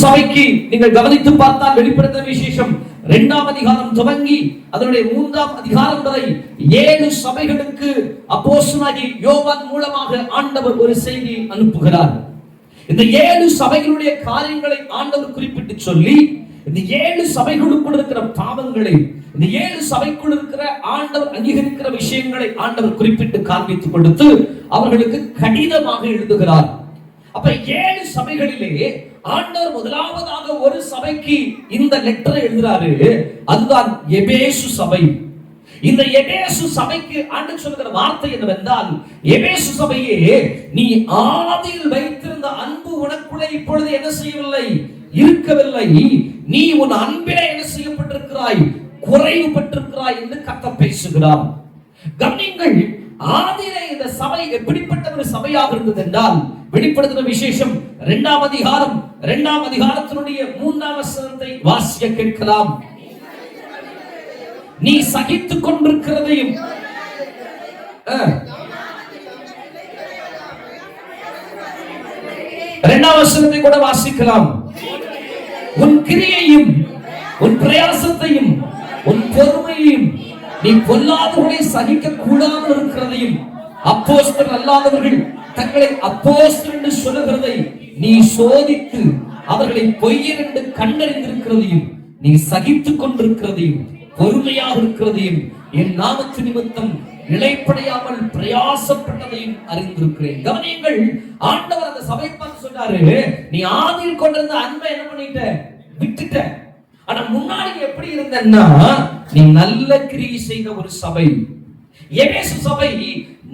சபைக்கு நீங்கள் கவனித்து பார்த்தால் வெளிப்படுத்தின விசேஷம் 2ஆம் அதிகாரம் துவங்கி அதனுடைய 3ஆம் அதிகாரம் வரை 7 சபைகளுக்கு அப்போஸ்தலனாகிய யோவான் மூலமாக ஆண்டவர் ஒரு செய்தி அனுப்புகிறார். இந்த 7 சபைகளுடைய காரியங்களை ஆண்டவர் குறிப்பிட்டு சொல்லி, இந்த 7 சபைகளுக்குள் இருக்கிற பாவங்களை, இந்த 7 சபைக்குள் இருக்கிற ஆண்டவர் அங்கீகரிக்கிற விஷயங்களை ஆண்டவர் குறிப்பிட்டு காண்பித்து கொடுத்து அவர்களுக்கு கடிதமாக எழுதுகிறார். அப்ப 7 சபைகளிலே ஆண்டவர் முதலாவதாக ஒரு சபைக்கு இந்த லெட்டரை எழுதுறாரு. அதுதான் எபேசு சபை. இந்த எபேசு சபைக்கு ஆண்டவர் சொல்லுகிற வார்த்தை என்னவென்றால், எபேசு சபையே, நீ ஆதியில் வைத்திருந்த அன்பு உனக்குள்ளே இப்பொழுது என்ன செய்யவில்லை, இருக்கவில்லை. நீ உன் அன்பிலே என்ன செய்யப்பட்டிருக்கிறாய், குறைவுபட்டிருக்கிறாய் என்று கர்த்தர் பேசுகிறார். கவனியுங்கள், ஆதியிலே இந்த சபை எப்படிப்பட்ட ஒரு சபையாக இருந்தது என்றால், வெளிப்படுத்தின விசேஷம் 2ஆம் அதிகாரம் 2ஆம் அதிகாரத்தினுடைய 3ஆம் வசனத்தை வாசிக்க கேட்கலாம். நீ சகித்துக் கொண்டிருக்கிறதையும் 2ஆம் வசனத்தை கூட வாசிக்கலாம். உன் கிரியையும் உன் பிரயாசத்தையும் உன் பொறுமையையும் நீ பொல்லாதவர்களை சகிக்க கூடாமல் இருக்கிறதையும், அப்போஸ்தலர் அல்லாதவர்கள் தங்களை அப்போஸ்தலர் என்று சொல்லுகிறதை நீ சோதித்து அவர்களை பொய்யர் என்று கண்டறிந்திருக்கிறதையும், நீ சகித்துக் கொண்டிருக்கிறதையும் பொறுமையாக இருக்கிறதையும், என் நாமத்து நிமித்தம் இளைப்படையாமல் பிரயாசப்பட்டதையும் அறிந்திருக்கிறேன். கவனியுங்கள், ஆண்டவர் அந்த சபை பார்த்து சொன்னாரு, நீ ஆதியில் கொண்டிருந்த அன்பை என்ன பண்ணிட்ட, விட்டுட்ட. ஆனா முன்னாடி எப்படி இருந்தன்னா, நீ நல்ல கிரியை செய்த ஒரு சபை. எபேசு சபை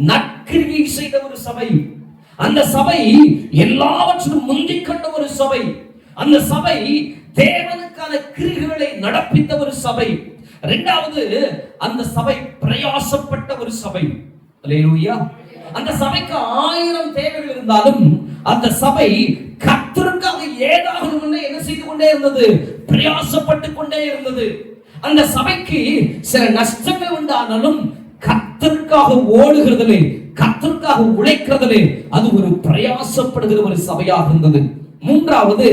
நற்கிரியை செய்த ஒரு சபை. அந்த சபை எல்லாவற்றிலும் முந்திக் கொண்ட ஒரு சபை. அந்த சபை தேவனுக்கான கிரியைகளை நடப்பித்த ஒரு சபை. இரண்டாவது, அந்த சபை பிரயாசப்பட்ட ஒரு சபை. அல்லேலூயா. அந்த சபைக்கு 1000 தேவைகள் இருந்தாலும் அந்த சபை கர்த்தருக்காக ஏதாவது என்ன செய்து கொண்டே இருந்தது, பிரயாசப்பட்டு கொண்டே இருந்தது. அந்த சபைக்கு சில நஷ்டங்கள் உண்டானாலும் கர்த்தருக்காக ஓடுகிறதிலே, கர்த்தருக்காக உழைக்கிறதிலே அது ஒரு பிரயாசப்படுகிற ஒரு சபையாக இருந்தது. மூன்றாவது,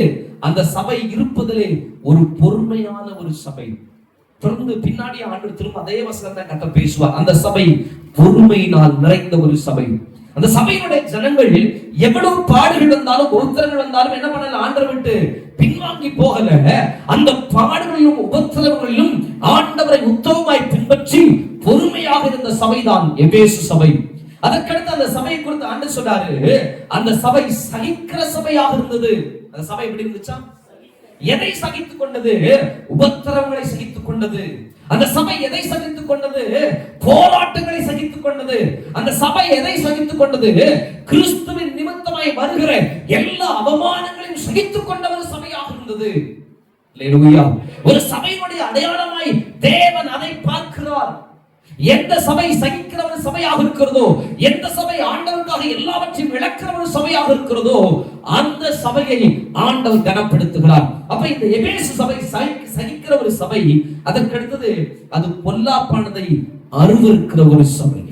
அந்த சபை இருப்பதிலே ஒரு பொறுமையான ஒரு சபை. தொடர்ந்து பின்னாடி ஆண்டு திரும்ப அதே வசனத்தை கர்த்தர் பேசுவார். அந்த சபை பொறுமையினால் நிறைந்த ஒரு சபை. அந்த சபையினுடைய ஜனங்கள் எவ்வளவு பாடுகள் வந்தாலும் உபத்திரங்கள் வந்தாலும் என்ன பண்ணல, ஆண்டவர் விட்டு பின்வாங்கி போகல. அந்த பாடுகளிலும் உபத்திரங்களிலும் ஆண்டவரை உத்தமமாய் பின்பற்றி பொறுமையாக இருந்த சபைதான் எபேசு சபை. அதற்கடுத்து அந்த சபையை குறித்து ஆண்டவர் சொல்றாரு, அந்த சபை சகிக்கிற சபையாக இருந்தது. அந்த சபை எப்படி இருந்துச்சா, எதை சகித்துக் கொண்டது, உபத்திரவங்களை சகித்துக் கொண்டது. அந்த சபை எதை சகித்துக் கொண்டது, போராட்டங்களை சகித்துக் கொண்டது. அந்த சபை எதை சகித்துக் கொண்டது, கிறிஸ்துவின் நிமித்தமாய் வருகிற எல்லா அவமானங்களையும் சகித்துக் கொண்ட ஒரு சபையாக இருந்தது. அல்லேலூயா. ஒரு சபையினுடைய அடையாளமாய் தேவன் அதை பார்க்கிறார். எந்த சபை சகிக்கிற ஒரு சபையாக இருக்கிறதோ, எந்த சபை ஆண்டவருக்காக எல்லாவற்றையும் இழக்கிற ஒரு சபையாக இருக்கிறதோ, அந்த சபையை ஆண்டவர் கனப்படுத்துகிறார். அப்ப இந்த எபேசு சபை சகிக்கிற ஒரு சபை. அதற்கடுத்தது, அது பொல்லாப்பானதை அருவருக்கிற ஒரு சபை.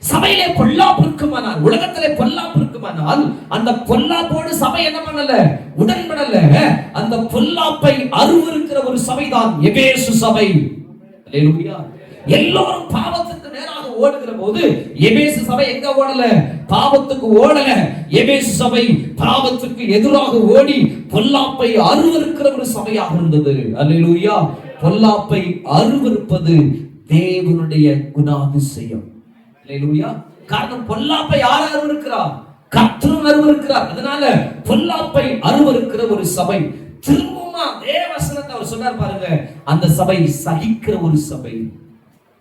சபையிலே பொல்லாப்பு இருக்குமானால், உலகத்திலே பொல்லாப்பு இருக்குமானால், அந்த பொல்லாப்போடு சபை என்ன பண்ணல, உடன்படல. அந்த பொல்லாப்பை அருவருக்கிற ஒரு சபைதான் எபேசு சபை. அல்லேலூயா. எல்லோரும் பாவத்துக்கு நேராக ஓடுகிற போது எபேசு சபை எங்க ஓடல, பாவத்துக்கு ஓடல. எபேசு சபை பாவத்துக்கு எதிராக ஓடி பொல்லாப்பை அருவருக்கிற ஒரு சபையாக இருந்தது. அல்லேலூயா. பொல்லாப்பை அருவருப்பது தேவனுடைய குணாதிசயம். அல்லேலூயா. காரணம், பொல்லாப்பை யார் அருவருக்கிறார், கர்த்தர் அருவருக்கிறார். அதனால பொல்லாப்பை அருவருக்கிற ஒரு சபை. திரும்பமா தேவசனத்தை அவர் சொன்னார் பாருங்க, அந்த சபை சகிக்கிற ஒரு சபை.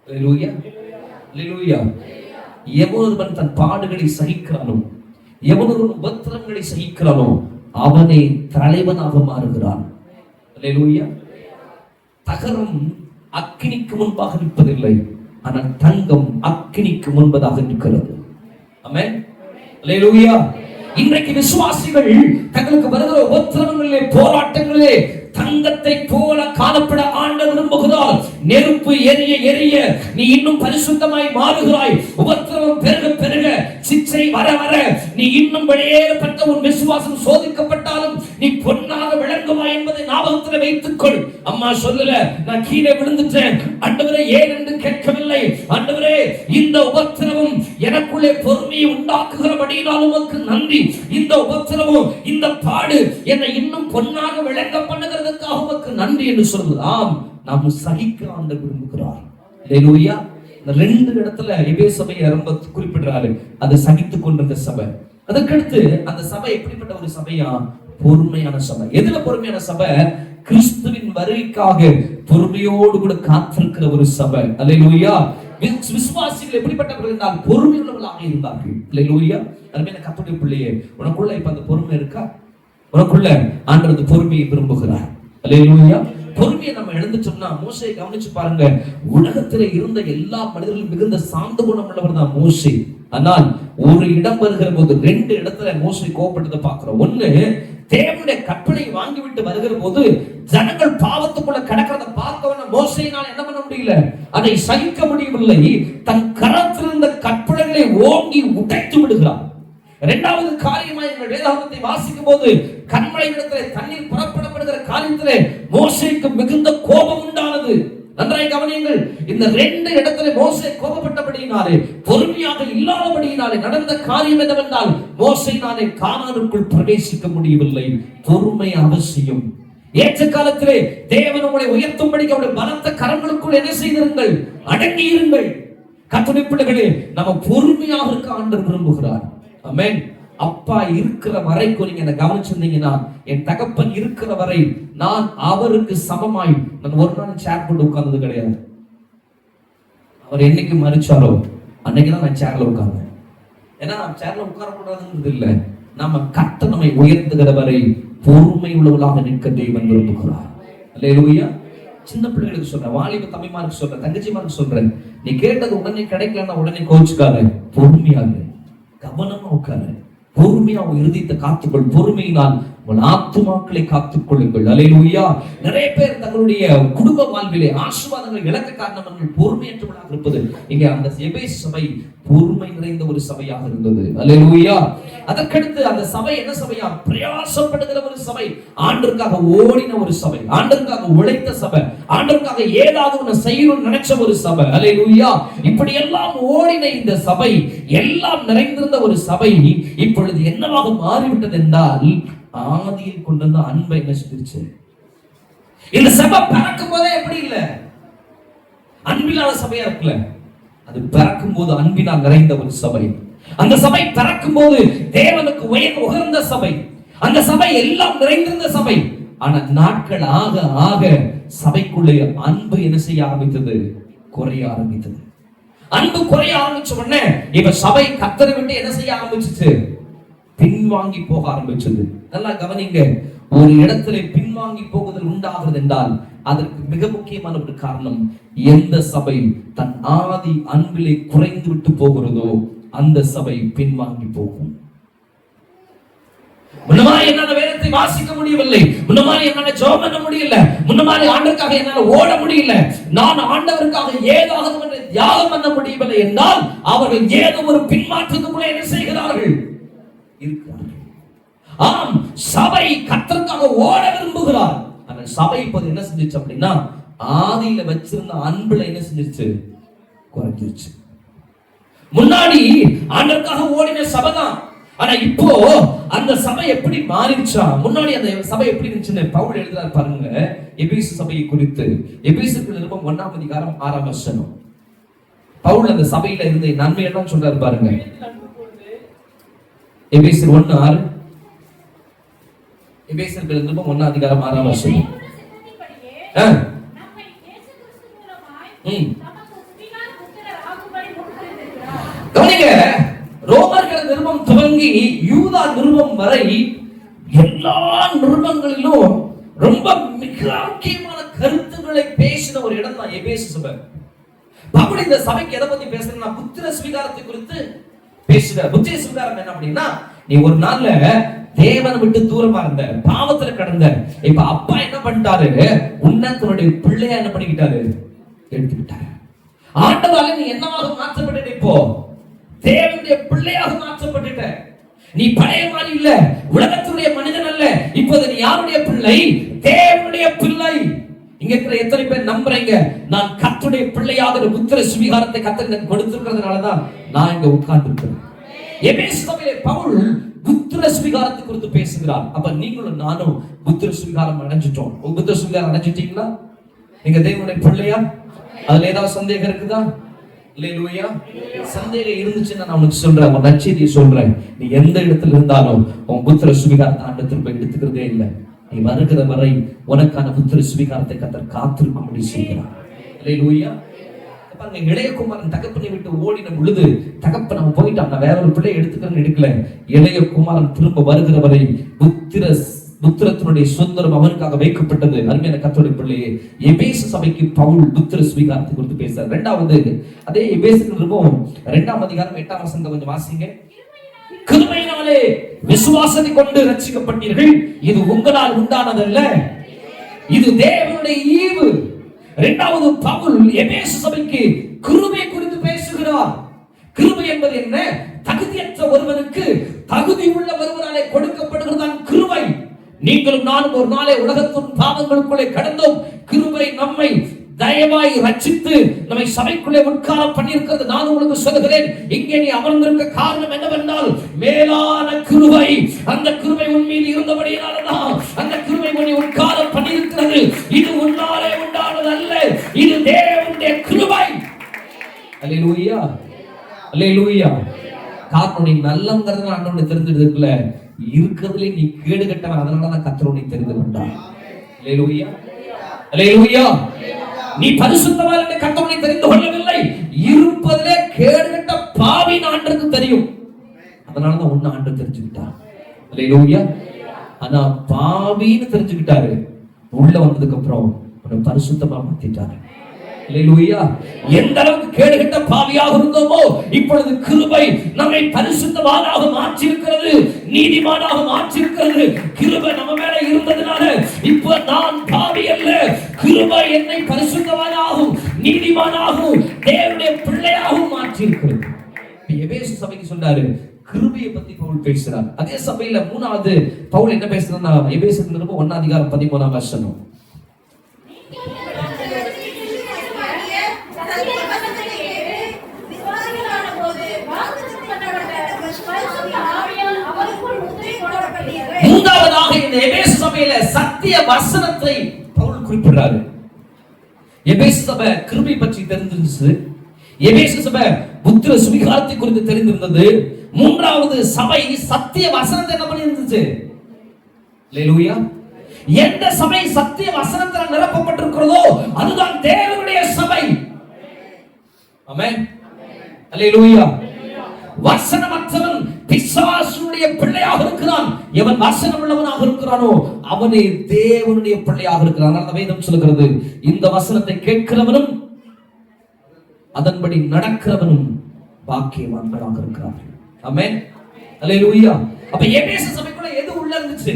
அல்லேலூயா. அல்லேலூயா. எவனொருவன் தன் பாடுகளை சகிக்கிறானோ, எவனொருவன் உபத்திரங்களை சகிக்கிறானோ, அவனே தலைவனாக மாறுகிறான். அல்லேலூயா. தகரம் அக்கினிக்கு முன்பாக நிற்பதில்லை, ஆனால் தங்கம் அக்கினிக்கு முன்பதாக நிற்கிறது. ஆமென். அல்லேலூயா. இன்றைக்கு விசுவாசிகள் தங்களுக்கு வருகிற உபத்திரவங்களிலே, போராட்டங்களிலே தங்கத்தை போல காணப்பட ஆண்டவர் விரும்புகிறார். நெருப்பு எரிய எரிய நீ இன்னும் பரிசுத்தமாய் மாறுகிறாய். உபத்திரவம் பெருக பெருக, சிச்சை வர வர நீ இன்னும் வெளியேறப்பட்ட உன் விசுவாசம் சோதிக்கப்பட்டாலும், நீ நீ பொன்னாக விளங்குவா என்பதை ஞாபகத்தில் வைத்துக்கொள். அம்மா சொல்லல, நான் கீழே விழுந்துட்டேன் ஆண்டவரே ஏன் என்று கேட்கவில்லை. ஆண்டவரே இந்த உபத்திரவம் எனக்குள்ளே பொறுமையை உண்டாக்குகிறபடியால் உமக்கு நன்றி. இந்த உபத்திரவம் இந்த பாடு என்னை இன்னும் பொன்னாக விளங்க பண்ணுகிறதுக்காக உமக்கு நன்றி என்று சொல்லுதாம். நாம் சகிக்க ஆண்டவர் விரும்புகிறார். அல்லேலூயா. இந்த 2 இடத்துல எபே சபையை ரொம்ப குறிப்பிடுறாரு. அது சகித்துக் கொண்டிருந்த சபை. அதற்கடுத்து அந்த சபை எப்படிப்பட்ட ஒரு சபையா? பொறுமையான சபை. எதுல பொறுமையான சபை? கிறிஸ்துவின் வருகைக்காக பொறுமையோடு கூட காத்திருக்கிற ஒரு சபை. அல்லேலூயா. விசுவாசிகள் எப்படிப்பட்டவர்கள் என்றால் பொறுமையுள்ளவர்களாக இருந்தார்கள். அல்லேலூயா. அருமையான கர்த்தருடைய பிள்ளையே, உனக்குள்ள இப்ப அந்த பொறுமை இருக்கா? உனக்குள்ள ஆண்டவர் பொறுமையை விரும்புகிறார். அல்லேலூயா. பொறுமையை நம்ம எழுந்துட்டோம்னா, மோசே கவனிச்சு பாருங்க, உலகத்துல இருந்த எல்லா மனிதர்களும் மிகுந்த சாந்த குணம் உள்ளவர் தான் மோசே. ஆனால் ஒரு இடம் வருகிற போது 2 இடத்துல மோசே கோபப்பட்டதை பார்க்கிறோம். ஒண்ணு, தேவனுடைய கட்டளை வாங்கிவிட்டு வருகிற போது ஜனங்கள் பாவத்துக்குள்ள கிடக்கிறத பார்த்தவன மோசேயினால் என்ன பண்ண முடியல, அதை சகிக்க முடியவில்லை. தன் கரத்தில் இருந்த கட்டளைகளை ஓங்கி உடைத்து விடுகிறார். 2வது காரியமாக எங்கள் வேதாகமத்தை வாசிக்கும் போது கன்மலை இடத்திலே தண்ணீர் புறப்படப்படுகிற காரியத்திலே மோசேக்கு மிகுந்த கோபம் உண்டானது. நன்றாய் கவனியுங்கள். இந்த 2 இடத்திலே மோசே கோபப்பட்டபடியினாலே, பொறுமையாக இல்லாதபடியினாலே நடந்த காரியம் என்னவென்றால், மோசேயினாலே கானானுக்குள் பிரவேசிக்க முடியவில்லை. பொறுமை அவசியம். ஏற்ற காலத்திலே தேவன் உங்களை உயர்த்தும்படி அவருடைய பலத்த கரங்களுக்குள் என்ன செய்திருங்கள்? அடங்கி இருங்கள். கர்த்தருடைய பிள்ளைகளே, நம்ம பொறுமையாக இருக்க ஆண்டவர் விரும்புகிறார். ஆமென். அப்பா இருக்கிற வரைக்கும் நீங்க என்ன கவனிச்சிருந்தீங்கன்னா, என் தகப்பன் இருக்கிற வரை நான் அவருக்கு சமமாய் நான் ஒரு நாள் சேர் போட்டு உட்கார்ந்தது கிடையாது. அவர் என்னைக்கு மறிச்சாரோ அன்னைக்குதான் நான் சேர்ல உட்கார்ந்தேன். ஏன்னா நான் சேர்ல உட்காரக்கூடாதுங்கிறது இல்லை, நம்ம கர்த்தர் நம்மை உயர்த்துகிற வரை பொறுமை உள்ளவர்களாக நிற்க தேவன் விரும்புகிறார். அல்லேலூயா. சின்ன பிள்ளைகளுக்கு சொல்றேன், வாலிப தம்பிமாருக்கு சொல்றேன், தங்கச்சிமாருக்கு சொல்றேன், நீ கேட்டது உடனே கிடைக்கலன்னா உடனே கோச்சுக்காத. பொறுமையாக கவனமா உட்காரு. பொறுமையா இருதயத்தை காத்துக்கொள். பொறுமையினால் உங்கள் ஆத்துமாக்களை காத்துக்கொள்ளுங்கள். அல்லேலூயா. நிறைய பேர் தங்களுடைய குடும்ப வாழ்விலே ஆசீர்வாதங்களை இழக்க காரணம் பொறுமையற்றவர்களாக இருப்பது. இங்கே அந்த எபேசு சபை பொறுமை நிறைந்த ஒரு சபையாக இருந்தது. அல்லேலூயா. அதற்கடுத்து அந்த சபை என்ன சபையா? பிரயாசப்படுகிற ஒரு சபை, ஆண்டவருக்காக ஓடின ஒரு சபை, ஆண்டவருக்காக உழைத்த சபை, ஆண்டவருக்காக ஏதாவது ஒன்று செய்யணும்னு நினைச்ச ஒரு சபை. அல்லேலூயா. இப்படி எல்லாம் ஓடின இந்த சபை, எல்லாம் நிறைந்திருந்த ஒரு சபை இப்பொழுது என்னவாக மாறிவிட்டது என்றால், ஆதியில் கொண்டு வந்த அன்பை என்ன செஞ்சிருச்சு? இந்த சபை பிறக்கும் போதே எப்படி இல்ல, அன்பில்லாத சபையா இருக்குல்ல, அது பிறக்கும் போது அன்பினால் நிறைந்த ஒரு சபை. அந்த சபை பிறக்கும் போது தேவனுக்கு உயர்ந்த சபை. அந்த சபை எல்லாம் நிறைந்திருந்த சபை. ஆனா நாட்கள் ஆக ஆக சபைக்குள்ளே அன்பு என்ன செய்ய ஆரம்பித்தது? குறைய ஆரம்பித்தது. அன்பு குறைய ஆரம்பிச்ச உடனே இப்ப சபை கர்த்தரை விட்டு என்ன செய்ய ஆரம்பிச்சிச்சு? பின்வாங்கி போக ஆரம்பிச்சது. நல்லா கவனிங்க. ஒரு இடத்துல பின்வாங்கி போகுதல் உண்டாகிறது என்றால் அதற்கு மிக முக்கியமான ஒரு காரணம், எந்த சபை தன் ஆதி அன்பிலே குறைந்து விட்டு போகிறதோ அந்த சபை பின்வாங்கி போகும். முன்னமாரி என்னால வேதத்தை வாசிக்க முடியவில்லை, முன்னமாரி என்னால ஜெபம் பண்ண முடியல, முன்னமாரி ஆண்டவருக்காக என்னால ஓட முடியல, நான் ஆண்டவருக்காக ஏதாவது தியாகம் பண்ண முடியவில்லை என்றால் அவர்கள் ஏதோ ஒரு பின்மாற்றத்துக்குள்ளே என்ன செய்கிறார்கள்? இருக்கிறார்கள். ஆம், சபை கர்த்தருக்காக ஓட விரும்புகிறார். ஆனா சபை இப்போது என்ன செஞ்சிச்சு அப்படின்னா, ஆதியில வச்சிருந்த அன்புல என்ன செஞ்சிருச்சு? குறைஞ்சிருச்சு. முன்னாடி ஆண்டவருக்காக ஓடின சபை தான். ஆனா இப்போ அந்த சபை எப்படி மாறிடுச்சா? முன்னாடி அந்த சபை எப்படி இருந்துச்சுன்னு பவுல் எழுதுறாரு பாருங்க, எபேசு சபையை குறித்து. எபேசுக்கு நிருபம் 1ஆம் அதிகாரம் 6ஆம் வசனம். பவுல் அந்த சபையில இருந்த நன்மை எல்லாம் சொல்றாரு பாருங்க. எபேசு 1:6. எபேசியர்கள் நிருபம் 1ஆம் அதிகாரம் 6ஆம் வசனம். கவனிங்க, ரோமர்கள் நிருபம் துவங்கி யூதா நிருபம் வரை எல்லா நிருபங்களிலும் ரொம்ப மிக முக்கியமான கருத்துக்களை பேசின ஒரு இடம் தான் எபேசு சபை. பவுல் இந்த சபைக்கு எதை பத்தி பேசுறேன்னா, புத்திர ஸ்வீகாரத்தை குறித்து பேசுற. புத்திர ஸ்வீகாரம் என்ன அப்படின்னா, நீ ஒரு நாள்ல தேவனை விட்டு தூரமா இருந்த, பாவத்துல கடந்த, இப்ப அப்பா என்ன பண்ணிட்டாரு? உன்னை தன்னுடைய பிள்ளையா என்ன பண்ணிக்கிட்டாரு? எடுத்துக்கிட்டாரு. ஆண்டவரால நீ என்னவாக மாற்றப்பட்ட? இப்போ தேவனுடைய பிள்ளையாக மாற்றப்பட்டுட்ட. நீ பழைய மாதிரி இல்ல, உலகத்துடைய மனிதன் அல்ல, இப்போது நீ யாருடைய பிள்ளை? தேவனுடைய பிள்ளை. இங்க இருக்கிற எத்தனை பேர் நம்புறீங்க நான் கர்த்தருடைய பிள்ளையாக புத்திர சுவிகாரத்தை கர்த்தர் கொடுத்திருக்கிறதுனாலதான் நான் இங்க உட்கார்ந்து இருக்கிறேன். எபேசு சபையிலே பவுல் புத்திர சுவிகாரத்தை குறித்து பேசுகிறார். அப்ப நீங்களும் நானும் புத்திர சுவிகாரம் அடைஞ்சிட்டோம். புத்திர சுவிகாரம் அடைஞ்சிட்டீங்களா? நீங்க தேவனுடைய பிள்ளையா? அதுல ஏதாவது சந்தேகம் இருக்குதா? அல்லேலூயா. சந்தேகம் இருந்துச்சுன்னா நான் உனக்கு சொல்றேன், உன் நற்செய்தியை சொல்றேன். நீ எந்த இடத்துல இருந்தாலும் உன் புத்திர சுவிகாரத்தை ஆண்டவர் போய் எடுத்துக்கிறதே இல்லை. நீ வருகிற வரை உனக்கான புத்திர சுவிகாரத்தை கர்த்தர் காத்திருக்கும்படி செய்கிறார். அல்லேலூயா. பாருங்க, இளையகுமாரன் தகப்பனை விட்டு ஓடின பொழுது தகப்பன் அவன் போயிட்டான், நான் வேற ஒரு பிள்ளை எடுத்துக்கிறேன்னு எடுக்கல. இளையகுமாரன் திரும்ப வருகிற வரை புத்திரத்தினுடைய சுதந்திரம் அவனுக்காக வைக்கப்பட்டது. அருமையான கர்த்தருடைய பிள்ளையே, எபேசு சபைக்கு பவுல் புத்திர சுவிகாரத்தை குறித்து பேசுறார். இரண்டாவது அதே எபேசு நிருபம் 2ஆம் அதிகாரம் 8ஆம் வசனத்தை கொஞ்சம் வாசிங்க. கிருபையினாலே விசுவாசத்தை கொண்டு ரட்சிக்கப்பட்டீர்கள், இது உங்களால் உண்டானதல்ல, இது தேவனுடைய ஈவு. இரண்டாவது பவுல் எபேசு சபைக்கு கிருபை குறித்து பேசுகிறார். கிருபை என்பது என்ன? தகுதியற்ற ஒருவனுக்கு தகுதி உள்ள ஒருவராலே கொடுக்கப்படுகிறதான் கிருபை. நீங்களும் நானும் ஒரு நாளே உலகத்தின் பாவங்களுக்குள்ளே கடந்தோம். கிருபை நம்மை தயவாய் ரட்சித்து நம்மை சபைக்குள்ளே உட்கார பண்ணியிருக்கிறது. நான் உங்களுக்கு சொல்கிறேன், இங்கே நீ அமர்ந்திருக்க காரணம் என்னவென்றால் மேலான கிருபை. அந்த கிருபை உன் மீது இருந்தபடியால்தான் அந்த கிருபை உன்னை உட்கார பண்ணியிருக்கிறது. இது உன்னாலே உண்டானது அல்ல, இது தேவனுடைய கிருபை. அல்லேலூயா, அல்லேலூயா. காரணம் நீ நல்லவங்கிறது ஆண்டவனை தெரிஞ்சிருக்கல, இருக்கிறதுலே நீ கேடு கட்டவன், அதனாலதான் கர்த்தர் உன்னை தெரிந்து கொண்டார். அல்லேலூயா, அல்லேலூயா. நீ பரிசுத்தவான் என்று கர்த்தர் உன்னை தெரிந்து கொள்ளவில்லை, இருப்பதிலே கேடு கட்ட பாவி ஆண்டவருக்கு தெரியும், அதனாலதான் உன்னை ஆண்டவர் தெரிஞ்சுக்கிட்டார். அல்லேலூயா. ஆனா பாவின்னு தெரிஞ்சுக்கிட்டாரு, உள்ள வந்ததுக்கு அப்புறம் உன்னை பரிசுத்தமா மாத்திட்டாரு. அல்லேலூயா. எந்த அளவுக்கு கேடுகட்ட பாவியாக இருந்தோமோ இப்பொழுது கிருபை நம்மை பரிசுத்தவானாக மாற்றியிருக்கிறது, நீதிமானாக மாற்றியிருக்கிறது. கிருபை நம்ம மேல இருந்ததுனால இப்ப நான் பாவி அல்ல, கிருபை என்னை பரிசுத்தவானாகவும் நீதிமானாகவும் தேவனுடைய பிள்ளையாகவும் மாற்றியிருக்கிறது. எபேசு சபைக்கு சொன்னாரு, கிருபையை பத்தி பவுல் பேசுறார். அதே சபையில மூணாவது பவுல் என்ன பேசுறாருன்னா, எபேசு நிருபம் 1ஆம் அதிகாரம் 13ஆம் வசனம். மூன்றாவதாக இந்த எபேசு சபையில சத்திய வசனத்தை பவுல் குறிப்பிடுறாரு. எபேசு சபை கிருபை பற்றி தெரிந்திருந்தது, எபேசு சபை புத்திர சுவிகாரத்தை குறித்து தெரிந்திருந்தது. மூன்றாவது சபை சத்திய வசனத்தை என்ன பண்ணி இருந்துச்சு? அல்லேலூயா. எந்த சபை சத்திய வசனத்தால் நிரப்பப்பட்டிருக்கிறதோ அதுதான் தேவனுடைய சபை. ஆமென், அல்லேலூயா. வசனமற்றவன் பிசாசுடைய பிள்ளையாக இருக்கிறான், எவன் வசனம் உள்ளவனாக இருக்கிறானோ அவனே தேவனுடைய பிள்ளையாக இருக்கிறான். அந்த வேதம் சொல்கிறது, இந்த வசனத்தை கேட்கிறவனும் அதன்படி நடக்கிறவனும் பாக்கியவான்களாக இருக்கிறார். ஆமென், அல்லேலூயா. அப்ப எபேசு சபைக்குள்ள எது உள்ள இருந்துச்சு?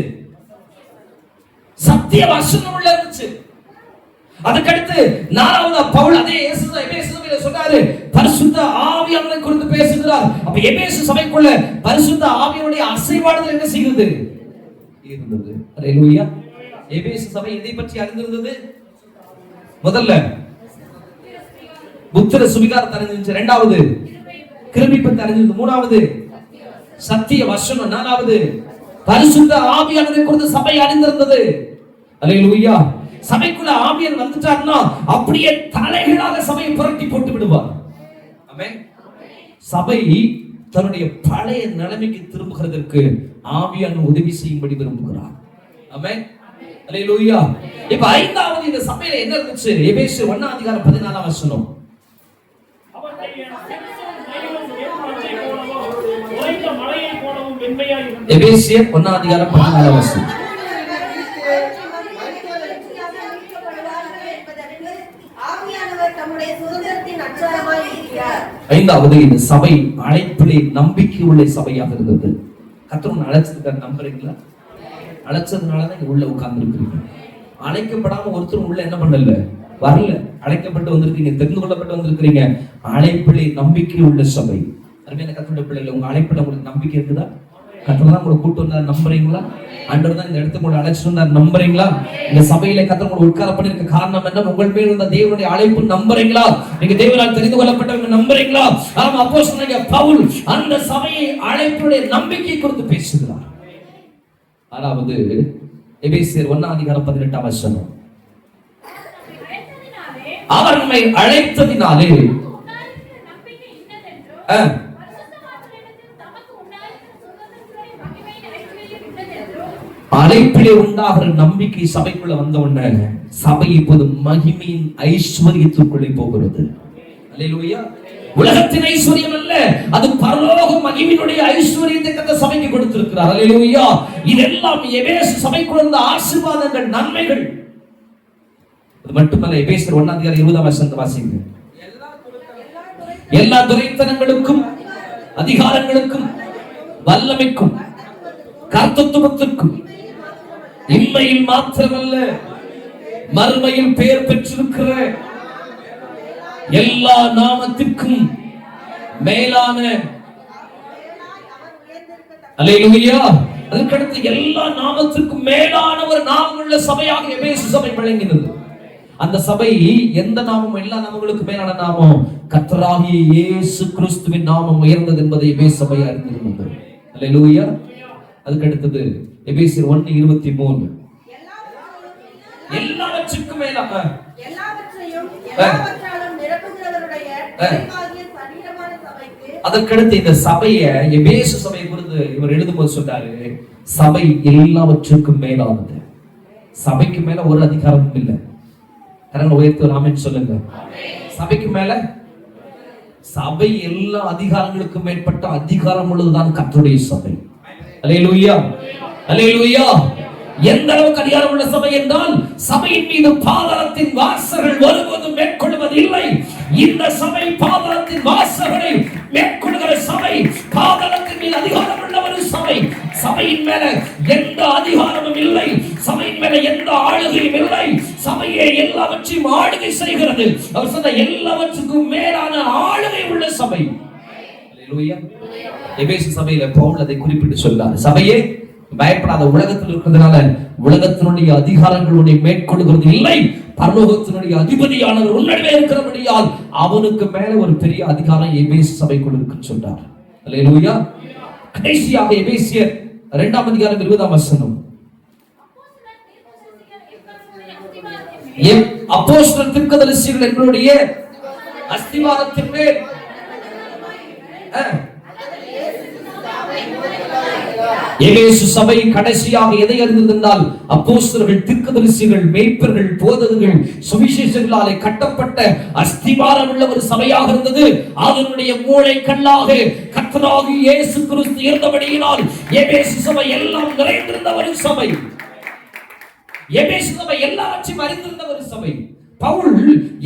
சத்திய வசனம் உள்ள இருந்துச்சு. அதுக்கடுத்து நாலாவது பவுல் அதே எபேசு சபையில சொன்னாரு, பரிசுத்த ஆவியானவரை குறித்து பேசுகிறார். அப்ப எபேசு சபைக்குள்ள பரிசுத்த ஆவியானுடைய அசைவாடுதல் என்ன செய்கிறது? இருந்தது. அல்லேலூயா. எபேசு சபை எதை பற்றி அறிந்திருந்தது? முதல்ல புத்திர சுவிகாரத்தை அறிஞ்சிருந்துச்சு, இரண்டாவது கிருபை பற்றி அறிஞ்சிருந்தது, மூணாவது சத்திய வசனம், நாலாவது பரிசுத்த ஆவியானவரை குறித்து சபை அறிந்திருந்தது. அல்லேலூயா. சபைக்குள்ள ஆவியன் வந்துட்டார்னா அப்படியே தலைகளாக சபையை புரட்டி போட்டு விடுவார். ஆமென். சபை தன்னுடைய பழைய நிலைமைக்கு திரும்புகிறதற்கு ஆவியான உதவி செய்யும்படி விரும்புகிறார். ஆமென், அல்லேலூயா. இப்ப ஐந்தாவது இந்த சபையில என்ன இருந்துச்சு? எபேசு 1ஆம் அதிகாரம் 14ஆம் வசனம். எபேசியர் 1ஆம் அதிகாரம் 14ஆம் வசனம். ஐந்தாவது இந்த சபை அழைப்பிலே நம்பிக்கை உள்ள சபையாக இருந்தது. கர்த்தர் அழைச்சிருக்காரு, நம்புறீங்களா? அழைச்சதுனாலதான் உள்ள உட்கார்ந்து இருக்கிறீங்க. அழைக்கப்படாம ஒருத்தரும் உள்ள என்ன பண்ணல, வரல. அழைக்கப்பட்டு வந்திருக்கீங்க, தெரிந்து கொள்ளப்பட்டு வந்திருக்கிறீங்க. அழைப்பிலே நம்பிக்கை உள்ள சபை. அருமையான கர்த்தருடைய பிள்ளைகள், உங்க அழைப்பில உங்களுக்கு நம்பிக்கை இருக்குதா? கர்த்தர் தான் உங்களை கூட்டு வந்தா நம்புறீங்களா? ஆண்டவர் தான் இந்த இடத்துக்கு உங்களை அழைச்சிருந்தார். நம்புறீங்களா? இந்த சபையில கர்த்தர் உங்களை உட்கார பண்ணிருக்க காரணம் என்ன? உங்கள் மேல் இருந்த தேவனுடைய அழைப்பு நம்புறீங்களா? நீங்க தேவனால் தெரிந்து கொள்ளப்பட்டவங்க நம்புறீங்களா? ஆமா, அப்போஸ்தலனாகிய பவுல் அந்த சபையை அழைப்புடைய நம்பிக்கை குறித்து பேசுகிறார். அதாவது எபேசியர் 1:18 அவர் நம்மை அழைத்ததினாலே அழைப்பிலே உண்டாகிற நம்பிக்கை சபைக்குள்ள வந்த உடனே சபை இப்போது மகிமையின் ஐஸ்வர்யத்திற்குள்ளே போகிறது. அல்லேலூயா. உலகத்தின் ஐஸ்வர்யம் அல்ல, அது பரலோக மகிமையினுடைய ஐஸ்வர்யத்தை கர்த்தர் சபைக்கு கொடுத்திருக்கிறார். அல்லேலூயா. இதெல்லாம் எபேசு சபைக்குள்ள இருந்த ஆசீர்வாதங்கள், நன்மைகள். அது மட்டுமல்ல, எபேசியர் 1:20 வாசிங்க. எல்லா துரைத்தனங்களுக்கும் அதிகாரங்களுக்கும் வல்லமைக்கும் கர்த்தத்துவத்திற்கும் இம்மையில் மாத்திரமல்ல மறுமையில் பெயர் பெற்றிருக்கிற எல்லா நாமத்திற்கும் மேலான, அல்லேலூயா, அதுக்கடுத்து எல்லா நாமத்திற்கும் மேலான ஒரு நாமம் உள்ள சபையாக எபேசு சபை விளங்கினது. அந்த சபை எந்த நாமம்? எல்லா நாமங்களுக்கு மேலான நாமம் கர்த்தராகிய இயேசு கிறிஸ்துவின் நாமம் உயர்ந்தது என்பதை எபேசு சபை அறிந்திருந்தது. அல்லேலூயா. அதுக்கு அடுத்தது எபேசியர் 1:23 எல்லாவற்றுக்கும் மேலாக அதற்கடுத்து இந்த சபையை எபேசு சபையை குறித்து இவர் எழுதும்போது சொல்றாரு, சபை எல்லாவற்றுக்கும் மேலானது. சபைக்கு மேல ஒரு அதிகாரமும் இல்லை. கரங்களை உயர்த்தி ஆமென் சொல்லுங்க. சபைக்கு மேல, சபை எல்லா அதிகாரங்களுக்கும் மேற்பட்ட அதிகாரம் உள்ளதுதான் கர்த்தருடைய சபை. அல்லேலூயா, அல்லேலூயா. எந்த அளவுக்கு அதிகாரம் உள்ள சபை என்றால், சபையின் மீது பாதாளத்தின் வாசல்கள் ஒருபோதும் மேற்கொள்வதில்லை. இந்த சபை பாதாளத்தின் வாசல்களை மேற்கொள்கிற சபை, பாதாளத்தின் மீது அதிகாரம் உள்ள ஒரு சபை. சபையின் மேல எந்த அதிகாரமும் இல்லை, சபையின் மேல எந்த ஆளுகையும் இல்லை. சபையை எல்லாவற்றையும் ஆளுகை செய்கிறது. அவர் சொன்ன எல்லாவற்றுக்கும் மேலான ஆளுகை உள்ள சபை. அல்லேலூயா. எபேசு சபையில பவுல் அதை குறிப்பிட்டு சொல்றார், சபையே பயப்படாத, உலகத்தில் இருக்கிறதுனால உலகத்தினுடைய அதிகாரங்கள் உன்னை மேற்கொள்கிறது இல்லை. பரலோகத்தினுடைய அதிபதியானவர் உன்னிடமே இருக்கிறபடியால் அவனுக்கு மேல ஒரு பெரிய அதிகாரம் எபேசு சபைக்குள் இருக்குன்னு சொல்றார். அல்லேலூயா. கடைசியாக எபேசியர் 2:20 அப்போஸ்தலர் தீர்க்கதரிசிகள் எங்களுடைய அஸ்திவாரத்தின் மேல் எபேசு சபை கடைசியாக எதை அறிந்திருந்தால், அப்போஸ்தலர்கள், தீர்க்கதரிசிகள், மேய்ப்பர்கள், போதகர்கள், சுவிசேஷகர்களாலே கட்டப்பட்ட அஸ்திவாரம் உள்ள ஒரு சபையாக இருந்தது. அதனுடைய மூளை கல்லாக கர்த்தராகிய இயேசு கிறிஸ்து இருந்தபடியினால் எபேசு சபை எல்லாம் நிறைந்திருந்த ஒரு சபை. எபேசு சபை எல்லாவற்றையும் அறிந்திருந்த ஒரு சபை. பவுல்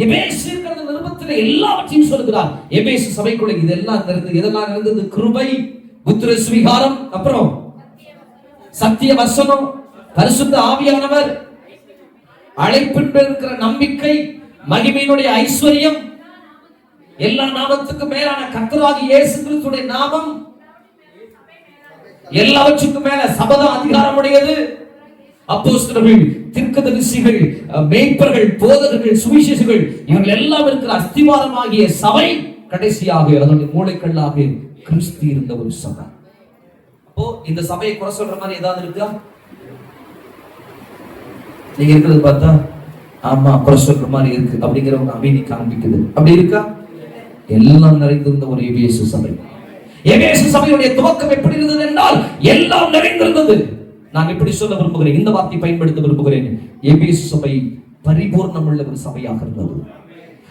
எபேசு நிருபத்தில் எல்லாவற்றையும் சொல்கிறார். எபேசு சபைக்குள்ள இதெல்லாம் நிறைந்தது. எதெல்லாம் நிறைந்தது? கிருபை, புத்திர சுவிகாரம், அப்புறம் சத்திய வசனம், பரிசுத்த ஆவியானவர், அழைப்பின் மேல் இருக்கிற நம்பிக்கை, மகிமையினுடைய ஐஸ்வர்யம், எல்லா நாமத்துக்கும் மேலான கர்த்தராகிய இயேசு கிறிஸ்துவின் நாமம், எல்லாவற்றுக்கும் மேல சபத அதிகாரம் உடையது. அப்போஸ்தலர்கள், தீர்க்கதரிசிகள், மேய்ப்பர்கள், போதகர்கள், சுவிசேஷகர்கள், இவர்கள் எல்லாம் இருக்கிற அஸ்திவாரமாகிய சபை கடைசியாக அதனுடைய மூளைக்கல்லாக கிறிஸ்து இருந்த ஒரு சபை. அப்போ இந்த சபையை குறை சொல்ற மாதிரி ஏதாவது இருக்கா? நீங்க இருக்கிறது பார்த்தா ஆமா குறை சொல்ற மாதிரி இருக்கு அப்படிங்கிறவங்க அமைதி காண்பிக்குது. அப்படி இருக்கா? எல்லாம் நிறைந்திருந்த ஒரு எபேசு சபை. எபேசு சபையுடைய துவக்கம் எப்படி இருந்தது என்றால், எல்லாம் நிறைந்திருந்தது. நான் எப்படி சொல்ல விரும்புகிறேன், இந்த வார்த்தை பயன்படுத்த விரும்புகிறேன். எபேசு சபை பரிபூர்ணம் உள்ள ஒரு சபையாக இருந்தது.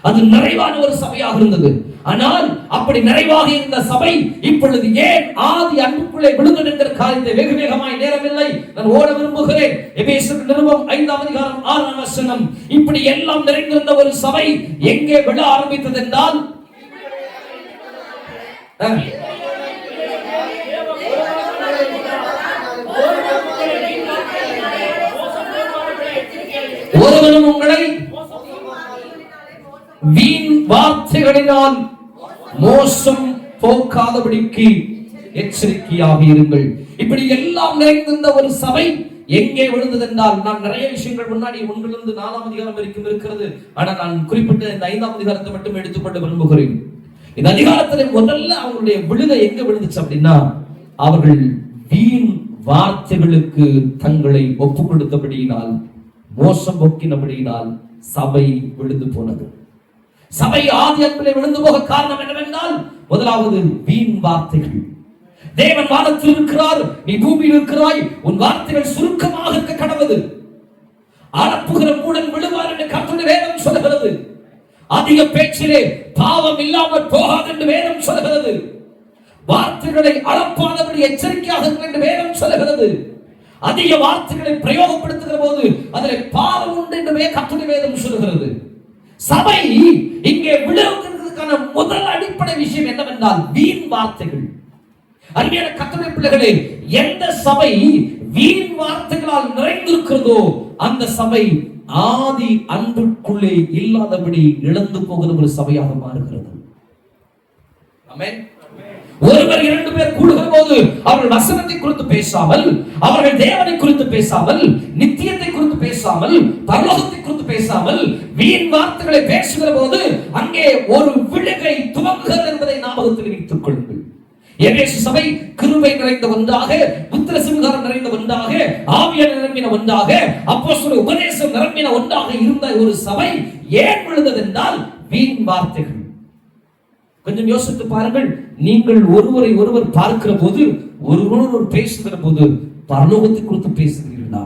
அது நிறைவான ஒரு சபையாக இருந்தது. ஆனால் அப்படி நிறைவாக இருந்த சபை இப்பொழுது ஏன் ஆதி அன்புக்குள்ளே விழுந்தது என்கிற காரியத்தை வெகு வேகமாய், நேரமில்லை, நான் ஓட விரும்புகிறேன். எபேசியர் நிருபம் 5:6 இப்படி எல்லாம் நிறைந்திருந்த ஒரு சபை எங்கே விழ ஆரம்பித்தது என்றால், ஒருவனும் உங்களை வீண் வார்த்தைகளினால் மோசம் போக்காதபடிக்கு எச்சரிக்கையாக இருங்கள். இப்படி எல்லாம் நிறைந்த ஒரு சபை எங்கே விழுந்தது என்றால், நான் நிறைய விஷயங்கள் முன்னாடி 1 4 அதிகாரம் வரைக்கும் இருக்கிறது. ஆனால் நான் குறிப்பிட்ட இந்த 5ஆம் அதிகாரத்தை மட்டும் எடுத்துக்கொள்ள விரும்புகிறேன். இந்த அதிகாரத்திலே முதல்ல அவங்களுடைய விழுகை எங்க விழுந்துச்சு அப்படின்னா, அவர்கள் வீண் வார்த்தைகளுக்கு தங்களை ஒப்புக் கொடுத்தபடியினால், மோசம் போக்கினபடியினால் சபை விழுந்து போனது. சபை ஆதி அன்பிலே விழுந்து போக காரணம் என்னவென்றால், முதலாவது வீண் வார்த்தைகள். தேவன் வானத்தில் இருக்கிறார், நீ பூமியில் இருக்கிறாய், உன் வார்த்தைகள் சுருக்கமாக இருக்க கடவுது. ஆளப்புகிற மூடன் விழுவார் என்று கர்த்தருடைய வேதம் சொல்கிறது. அதிக பேச்சிலே பாவம் இல்லாமல் போகாது என்று வேதம் சொல்கிறது. வார்த்தைகளை அளப்பாதபடி எச்சரிக்கையாக என்று வேதம் சொல்கிறது. அதிக வார்த்தைகளை பிரயோகப்படுத்துகிற போது அதில் பாவம் உண்டு என்று கர்த்தருடைய வேதம் சொல்கிறது. சபை இங்கே விழுவதற்கான முதல் அடிப்படை விஷயம் என்னவென்றால் வீண் வார்த்தைகள். அருமையான கர்த்தருடைய பிள்ளைகளே, எந்த சபை வீண் வார்த்தைகளால் நிறைந்திருக்கிறதோ அந்த சபை ஆதி அன்புக்குள்ளே இல்லாதபடி இழந்து போகிற ஒரு சபையாக மாறுகிறது. ஆமென். ஒருவர் 2 பேர் கூடுகிற போது அவர்கள் வசனத்தை குறித்து பேசாமல், அவர்கள் தேவனை குறித்து பேசாமல், நித்தியத்தை குறித்து பேசாமல், பரலோகத்தை குறித்து பேசாமல் வீண் வார்த்தைகளை பேசுகிற போது அங்கே ஒரு விழுகை துவங்குகிறது என்பதை ஞாபகத்தில் வைத்துக் கொள்ளுங்கள். எபேசு சபை கிருபை நிறைந்த ஒன்றாக, புத்திர சிங்காரம் நிறைந்த ஒன்றாக, ஆவியானவர் நிரம்பின ஒன்றாக, அப்போஸ்தலர் உபதேசம் நிரம்பின ஒன்றாக இருந்த ஒரு சபை ஏன் விழுந்தது என்றால் வீண் வார்த்தைகள். கொஞ்சம் யோசித்து பாருங்கள். நீங்கள் ஒருவரை ஒருவர் பார்க்கிற போது, ஒருவர் பேசுகிற போது பரலோகத்தை குறித்து பேசுகிறீர்களா?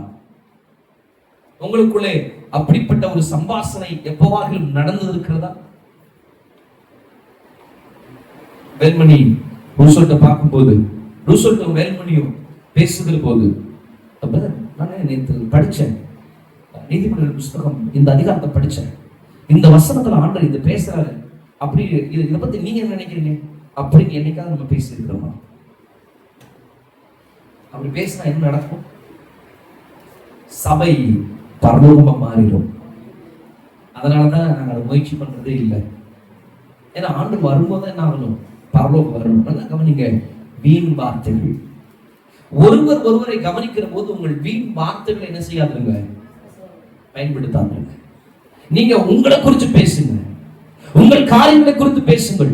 உங்களுக்குள்ளே அப்படிப்பட்ட ஒரு சம்பாஷணை எப்பவாகிலும் நடந்து இருக்கிறதா? வேல்மணி ரூசோல்ட்ட பார்க்கும்போது, ரூசோல்ட்டும் வேல்மணியும் பேசுகிற போது, நான் நேற்று படிச்சேன், நீதிமன்ற புஸ்தகம் இந்த அதிகாரத்தை படிச்சேன், இந்த வசனத்துல ஆண்டவர் இது பேசுறாரு, அப்படி இதை பத்தி நீங்க என்ன நினைக்கிறீங்க அப்படின்னு என்னைக்காவது நம்ம பேசி இருக்கிறோமா? அப்படி பேசினா என்ன நடக்கும்? சபை பரலோகமா மாறிடும். அதனாலதான் நாங்க அதை முயற்சி பண்றதே இல்லை. ஏன்னா ஆண்டு வரும்போது என்ன ஆகணும்? பரலோகம் வரணும். நல்லா கவனிங்க. வீண் வார்த்தைகள். ஒருவர் ஒருவரை கவனிக்கிற போது உங்கள் வீண் வார்த்தைகளை என்ன செய்யாதுங்க, பயன்படுத்தாதுங்க. நீங்க உங்களை குறித்து பேசுங்க, உங்கள் காரியங்களை குறித்து பேசுங்கள்,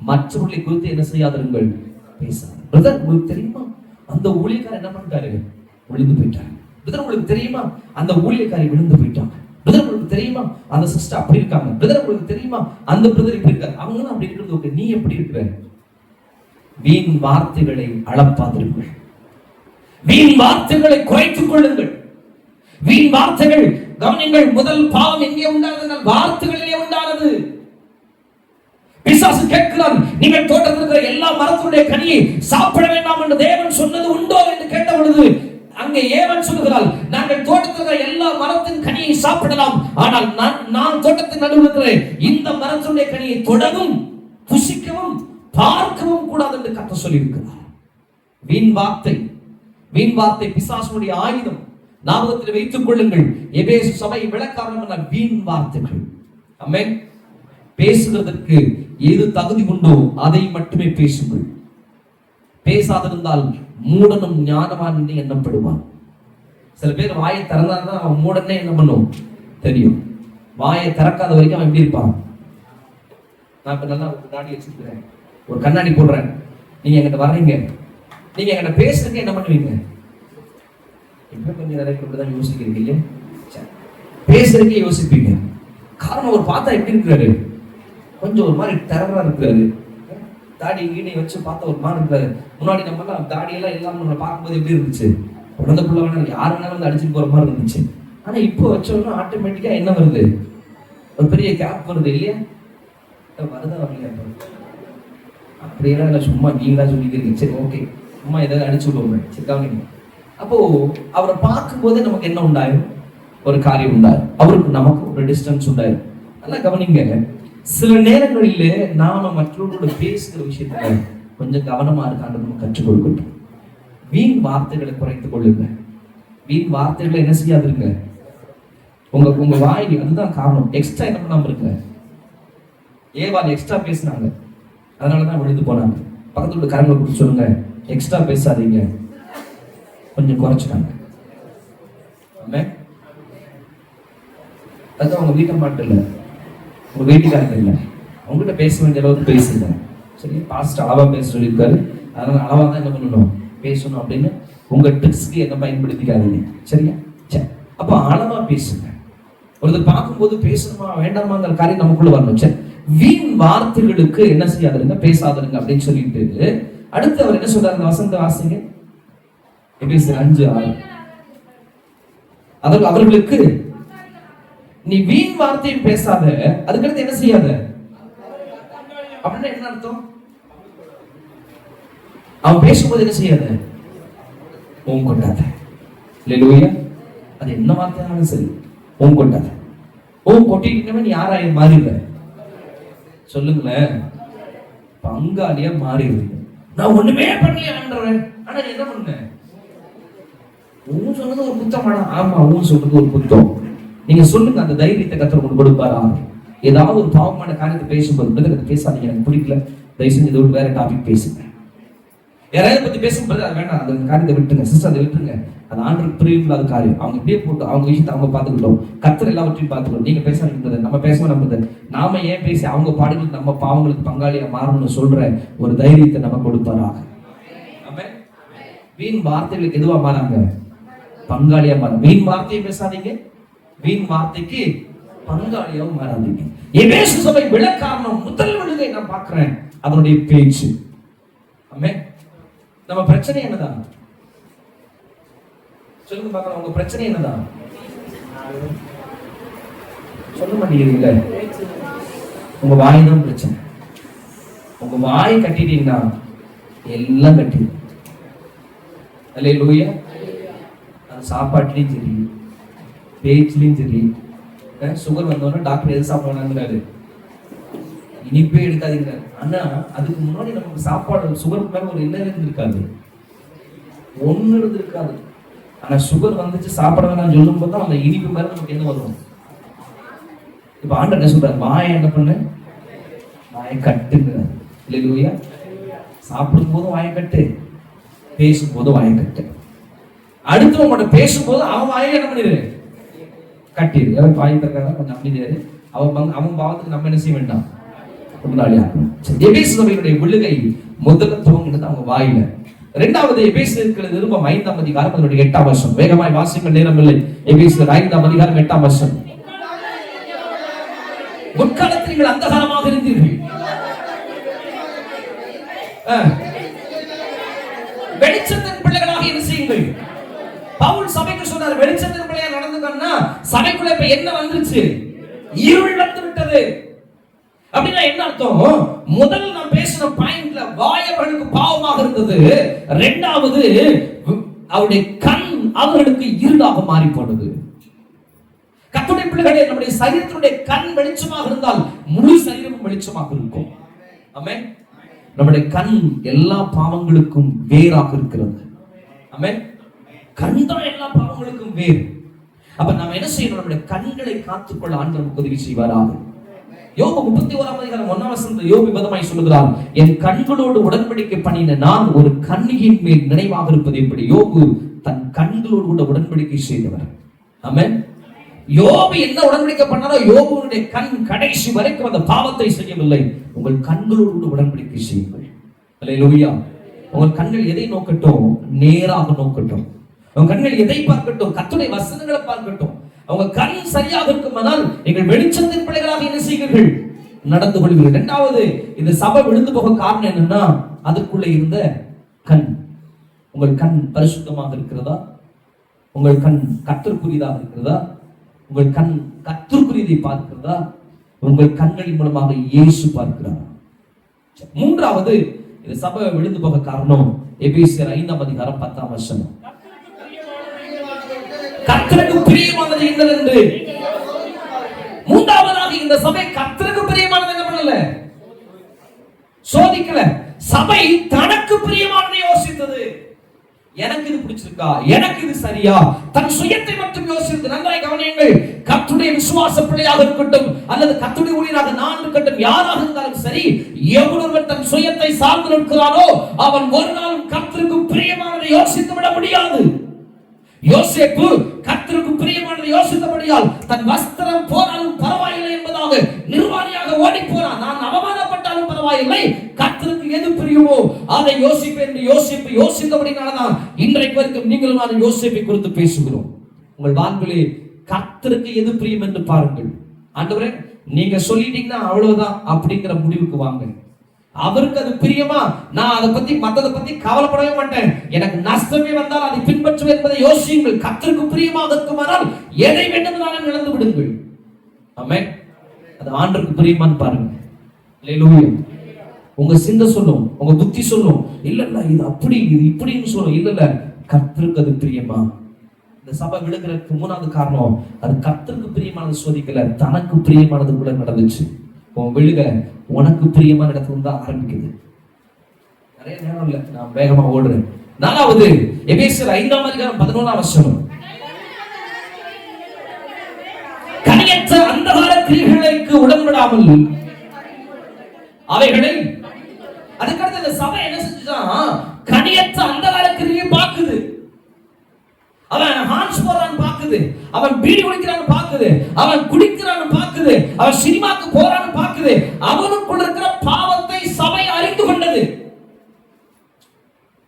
மற்றவர்களை குறித்து என்ன செய்யாதீர்கள், பேசாது. பிரதர், உங்களுக்கு தெரியுமா அந்த ஊழியக்காரர் என்ன பண்ணிட்டாரு? விழுந்து போயிட்டாரு. பிரதர், உங்களுக்கு தெரியுமா அந்த ஊழியக்காரி விழுந்து போயிட்டாங்க. பிரதர், உங்களுக்கு தெரியுமா அந்த சிஸ்டர் அப்படி இருக்காங்க. பிரதர், உங்களுக்கு தெரியுமா அந்த பிரதர் இப்படி இருக்காரு. அவங்களும் அப்படி இருக்கிறது ஓகே, நீ எப்படி இருக்கிற? வீண் வார்த்தைகளை அளப்பாதீர்கள். வீண் வார்த்தைகளை குறைத்துக் கொள்ளுங்கள். வீண் வார்த்தைகள், கவனிங்கள், முதல் பாவம் எங்கே உண்டானது? வார்த்தைகளிலே உண்டானது. பிசாசு கேட்கிறான், நீங்கள் தோட்டத்தில் இருக்கிற எல்லா மரத்துடைய கனியை சாப்பிட வேண்டாம் என்று தேவன் சொன்னது உண்டோ என்று கேட்ட பொழுது அங்கே ஏவன் சொல்லுகிறாள், நாங்கள் தோட்டத்தில் இருக்கிற எல்லா மரத்தின் கனியை சாப்பிடலாம், ஆனால் நான் தோட்டத்தின் நடுவில் இருக்கிற இந்த மரத்துடைய கனியை தொடவும், புசிக்கவும், பார்க்கவும் கூடாது என்று கர்த்தர் சொல்லி இருக்கிறார். வீண் வார்த்தை, வீண் வார்த்தை பிசாசுடைய ஆயுதம். ஞாபகத்தில் வைத்துக் கொள்ளுங்கள். எபேசு சபை விளக்காரம் வீண் வார்த்தைகள். ஆமென். பேசுவதற்கு எது தகுதி உண்டோ அதை மட்டுமே பேசுங்கள். பேசாதிருந்தால் மூடனும் ஞானவான் என்று எண்ணப்படுவான். சில பேர் வாயை திறந்தாதான் அவன் மூடனே என்ன பண்ணும் தெரியும். வாயை திறக்காத வரைக்கும் அவன் எப்படி இருப்பான்? நான் இப்ப நல்லா ஒரு தாடி வச்சிருக்கிறேன், ஒரு கண்ணாடி போடுறேன், நீங்க என்கிட்ட வர்றீங்க, நீங்க என்கிட்ட பேசுறதுக்கு என்ன பண்ணுவீங்க? இப்ப கொஞ்சம் நிறைய தான் யோசிக்கிறீங்க இல்லையா? பேசுறதுக்கே யோசிப்பீங்க. காரணம் அவர் பார்த்தா எப்படி இருக்கிறாரு? கொஞ்சம் ஒரு மாதிரி டெரரா இருக்கிறாரு. தாடி கீழே வச்சு பார்த்தா ஒரு மாதிரி இருக்காரு. முன்னாடி நம்ம எல்லாம் தாடியெல்லாம் எல்லாம் நம்மளை பார்க்கும்போது எப்படி இருந்துச்சு? குழந்தை பிள்ளை வேணாலும் யார் வேணாலும் வந்து அடிச்சுட்டு போற மாதிரி இருந்துச்சு. ஆனா இப்போ வச்சோம்னா ஆட்டோமேட்டிக்கா என்ன வருது? ஒரு பெரிய கேப் வருது இல்லையா? வருதா வரலையா? அப்படியெல்லாம் இல்லை, சும்மா நீங்களா சொல்லிக்கிறீங்க. சரி, ஓகே, சும்மா ஏதாவது அடிச்சு விடுவோம். சரி, கவனிங்க. அப்போ அவரை பார்க்கும்போது நமக்கு என்ன உண்டாயும்? ஒரு காரியம் உண்டாயும். அவருக்கு நமக்கு ஒரு டிஸ்டன்ஸ் உண்டாயும். நல்லா கவனிங்க. சில நேரங்களிலே நாம மற்றவர்களோட பேசுகிற விஷயத்துல கொஞ்சம் கவனமா இருக்கான்னு நம்ம கற்றுக் கொடுக்கட்டும். வீண் வார்த்தைகளை குறைத்துக் கொள்ளுங்க. வீண் வார்த்தைகளை என்ன செய்யாதுங்க. உங்க வாய், அதுதான் காரணம். எக்ஸ்ட்ரா என்ன பண்ணாம இருக்க. ஏவாள் எக்ஸ்ட்ரா பேசினாங்க, அதனாலதான் விழுந்து போனாங்க. பக்கத்துல கரங்களை கொடுத்து சொல்லுங்க, எக்ஸ்ட்ரா பேசாதீங்க, கொஞ்சம் குறைச்சுக்காங்க. அது அவங்க வீட்டை மட்டும் இல்லை, உங்க வீட்டுக்காரங்க இல்லை, அவங்ககிட்ட பேச வேண்டிய அளவுக்கு பேசுங்க. சரி, பாஸ்ட் அளவா பேச சொல்லியிருக்காரு, அதனால அளவா தான் என்ன பண்ணணும், பேசணும் அப்படின்னு உங்க ட்ரிக்ஸ்க்கு என்ன பயன்படுத்திக்காதீங்க. சரியா? சரி, அப்போ அளவா பேசுங்க. ஒருத்தர் பார்க்கும்போது பேசணுமா வேண்டாமாங்கிற காரியம் நமக்குள்ள வரணும். சரி, வீண் வார்த்தைகளுக்கு என்ன செய்யாதுங்க, பேசாதருங்க அப்படின்னு சொல்லிட்டு அடுத்து அவர் என்ன சொல்றாரு, வசந்த வாசிங்க, எபேசியர் 5:6. அவர்களுக்கு நீ வீண் வார்த்தையும் பேசாத, அதுக்கடுத்து என்ன செய்யாத அப்படின்னா என்ன அர்த்தம்? அவன் பேசும்போது என்ன செய்யாத, ஓம் கொண்டாத. அல்லேலூயா. அது என்ன வார்த்தையானாலும் சரி, ஓம் கொண்டாத. ஓம் கொட்டிட்டவன் நீ யாராய மாறிடுற? சொல்லுங்களேன், பங்காளியா மாறிடுறீங்க. நான் ஒண்ணுமே பண்ணலையே ஆண்டவரே, ஆனா நீ என்ன பண்ண? ஊன் சொன்னது ஒரு குத்தமாடா. ஆமா, ஊன் சொல்றது ஒரு குத்தம். நீங்க சொல்லுங்க, அந்த தைரியத்தை கர்த்தர் உங்களுக்கு கொடுப்பாரா? ஏதாவது ஒரு பாவமான காரியத்தை பேசும்போது பேசாதீங்க, எனக்கு பிடிக்கல, தயவு செஞ்சு இதோட வேற டாபிக் பேசுங்க. யாராவது பத்தி பேசும்போது அது வேண்டாம், அந்த காரியத்தை விட்டுருங்க சிஸ்டர், அதை விட்டுருங்க. அது ஆண்டவருக்கு பிரியமில்லாத காரியம். அவங்க இப்படியே போட்டு அவங்க விஷயத்தை அவங்க பார்த்துக்கிட்டோம், கர்த்தர் எல்லாவற்றையும் பார்த்துக்கிட்டோம். நீங்க பேசாதீங்க, நம்ம பேசணும். நம்ம நாம ஏன் பேசி அவங்க பாடுகளுக்கு நம்ம பாவங்களுக்கு பங்காளியா மாறணும்னு சொல்ற ஒரு தைரியத்தை நம்ம கொடுப்பாராக. ஆமென். வீண் வார்த்தைகளுக்கு எதுவா மாறாங்க, பங்காளியா மாறும். வீண் வார்த்தையை பேசாதீங்க, வீண் வார்த்தைக்கு பங்காளியாவும் மாறாதீங்க. எபேசு சபை விளக்காரணம் முதல் விடுகை நான் பார்க்கிறேன் அதனுடைய பேச்சு. ஆமென். நம்ம பிரச்சனை என்னதான் சொல்லுங்க பார்க்கலாம், உங்க பிரச்சனை என்னதான் சொல்ல மாட்டேங்கிறீங்கள? உங்க வாய் தான் பிரச்சனை. உங்க வாய் கட்டிட்டீங்கன்னா எல்லாம் கட்டிடும். அல்லேலூயா. சாப்பாட்டுலையும் சரி, பேச்சுலையும் சரி. சுகர் வந்தோன்னா டாக்டர் எது சாப்பிடணுங்கிறாரு, இனிப்பே எடுக்காதீங்க. ஆனா அதுக்கு முன்னாடி நமக்கு சாப்பாடு சுகருக்கு மேல ஒரு என்ன இருந்திருக்காது, ஒண்ணு இருந்திருக்காது. ஆனா சுகர் வந்துச்சு சாப்பிட வேணாம் சொல்லும் போது அந்த இனிப்பு மேல நமக்கு என்ன வரும்? இப்ப ஆண்டவர் என்ன சொல்றாரு, வாயை என்ன பண்ணு, வாயை கட்டுங்க. இல்லையா? சாப்பிடும் போது வாயை கட்டு, பேசும் போது வாயை கட்டு. அடுத்தவங்க பேசும்போது அவன் வாயை என்ன பண்ணிடு, கட்டிடு. யாரும் வாயை தரக்காக கொஞ்சம் அமைதியாரு. அவன் பாவத்துக்கு நம்ம என்ன செய்ய வேண்டாம், எபேசு சபையினுடைய விழுகை முதல்ல துவங்கினது அவங்க வாயில. இரண்டாவது எபேசியருக்கு நிருபம் 5ஆம் அதிகாரம் அதனுடைய 8ஆம் வசனம். வேகமாய் வாசிக்க நேரம் இல்லை. எபேசியர் 5ஆம் அதிகாரம் 8ஆம் வசனம். முற்காலத்தில் நீங்கள் அந்தகாரமாக இருந்தீர்கள், வெளிச்சத்தின் பிள்ளைகளாக என்ன செய்யுங்கள். பவுல் சபைக்கு சொன்னார், வெளிச்சத்தின் பிள்ளையா நடந்துக்கன்னா சபைக்குள்ள இப்ப என்ன வந்துருச்சு, இருள் வந்து விட்டது. அப்படின்னா என்ன அர்த்தம்? முதல் நான் பேசின பாயிண்ட்ல வாய் அவர்களுக்கு பாவமாக இருந்தது. இரண்டாவது அவருடைய கண் அவர்களுக்கு இருளாக மாறி போனது. கர்த்தருடைய பிள்ளைகளே, நம்முடைய சரீரத்தினுடைய கண் வெளிச்சமாக இருந்தால் முழு சரீரமும் வெளிச்சமாக இருக்கும். ஆமென். நம்முடைய கண் எல்லா பாவங்களுக்கும் வேறாக இருக்கிறது. ஆமென். கண் தான் எல்லா பாவங்களுக்கும் வேறு. அப்ப நாம என்ன செய்யணும், நம்முடைய கண்களை காத்துக்கொள்ள ஆண்டவர் நமக்கு உதவி செய்வாராக. யோபு 31ஆம் அதிகாரம் 1ஆம் வசனத்தில் யோபு விதமாய் சொல்லுகிறார், என் கண்களோடு உடன்படிக்கை பண்ணின நான் ஒரு கன்னிகையின் மேல் நினைவாக இருப்பது எப்படி? யோபு தன் கண்களோடு கூட உடன்படிக்கை செய்தவர். ஆமென். யோபு என்ன உடன்படிக்கை பண்ணாரோ, யோபுடைய கண் கடைசி வரைக்கும் அந்த பாவத்தை செய்யவில்லை. உங்கள் கண்களோடு கூட உடன்படிக்கை செய்யுங்கள். அல்லேலூயா. உங்கள் கண்கள் எதை நோக்கட்டும், நேராக நோக்கட்டும். உங்க கண்கள் எதை பார்க்கட்டும், கர்த்தருடைய வசனங்களை பார்க்கட்டும். அவங்க கண் சரியாக இருக்குமானால் எங்கள் வெளிச்சத்தின் பிள்ளைகளாக என்ன செய்கிறீர்கள், நடந்து கொள்கிறீர்கள். இரண்டாவது, இந்த சபை விழுந்து போக காரணம் என்னன்னா, அதுக்குள்ள இருந்த கண். உங்கள் கண் பரிசுத்தமாக இருக்கிறதா? உங்கள் கண் கர்த்தருக்குரியதாக இருக்கிறதா? உங்கள் கண் கர்த்தருக்குரியதை பார்க்கிறதா? உங்கள் கண்களின் மூலமாக இயேசு பார்க்கிறார். மூன்றாவது, இந்த சபை விழுந்து போக காரணம் எபேசியர் 5ஆம் அதிகாரம் 10ஆம் வசனம். கர்த்தருக்கு பிரியமானது என்னவென்று, மூன்றாவதாக இந்த சபை கர்த்தருக்கு பிரியமானது என்ன பண்ணல, சோதிக்கல. சபை தனக்கு பிரியமானதை யோசித்தது. எனக்கு இது பிடிச்சிருக்கா, எனக்கு இது சரியா, தன் சுயத்தை மட்டும் யோசித்து. நன்றாய் கவனியுங்கள். கர்த்தருடைய விசுவாச பிள்ளையாக இருக்கட்டும் அல்லது கர்த்தருடைய ஊழியராக நான் இருக்கட்டும், யாராக இருந்தாலும் சரி, எவனொருவன் தன் சுயத்தை சார்ந்து நிற்கிறானோ அவன் ஒரு நாளும் கர்த்தருக்கு பிரியமானதை யோசித்து விட முடியாது. யோசேப்பு கர்த்தருக்கு பிரியமானதை யோசித்தபடியால் தன் வஸ்திரம் போனாலும் பரவாயில்லை என்பதாக நிர்வாணியாக ஓடி போனான். நான் அவமானப்பட்டாலும் பரவாயில்லை, கர்த்தருக்கு எது பிரியமோ அதை யோசிப்பேன் என்று யோசித்தபடினால்தான் இன்றைக்கு வரைக்கும் நீங்களும் நான் யோசிப்பை குறித்து பேசுகிறோம். உங்கள் வாழ்விலே கர்த்தருக்கு எது பிரியம் என்று பாருங்கள். ஆண்டவரே நீங்க சொல்லிட்டீங்கன்னா அவ்வளவுதான் அப்படிங்கிற முடிவுக்கு வாங்க. அவருக்கு அது பிரியமா, நான் அதை பத்தி மத்ததை பத்தி கவலைப்படவே மாட்டேன், எனக்கு நஷ்டமே வந்தால் அதை பின்பற்றுவேன் என்பதை யோசியுங்கள். கர்த்தருக்கு பிரியமாக இருக்குமானால் எதை வேண்டுமானாலும் இழந்து விடுங்கள். ஆமென். அது ஆண்டவருக்கு பிரியமான்னு பாருங்க. அல்லேலூயா. உங்க சிந்தை சொல்லும், உங்க புத்தி சொல்லும், இல்ல இல்ல இது அப்படி இது இப்படின்னு சொல்லும். இல்ல இல்ல கர்த்தருக்கு அது பிரியமா. இந்த சபை விழுகிறதுக்கு மூணாவது காரணம், அது கர்த்தருக்கு பிரியமானது சோதிக்கல, தனக்கு பிரியமானது கூட நடந்துச்சு. உன் விழுக உனக்கு பிரியமான இடத்துல தான் ஆரம்பிக்குது. நிறைய நேரம் இல்ல, நான் வேகமா ஓடுறேன். நாலாவது எபேசியர் 5:11 கனியற்ற அந்தகார கிரியைகளுக்கு உடன்படாமல் அவைகளை. அதுக்கடுத்து இந்த சபை என்ன செஞ்சுட்டான், கனியற்ற அந்தகார கிரியை பாக்குது. அவன் ஹான்ஸ் போறான்னு பாக்குது, அவன் பீடி குடிக்கிறான்னு பாக்குது, அவன் குடிக்கிறான்னு பாக்குது, அவன் சினிமாக்கு போறான்னு பாக்குது. அவனுக்குள்ள இருக்கிற பாவத்தை சபை அறிந்து கொண்டது.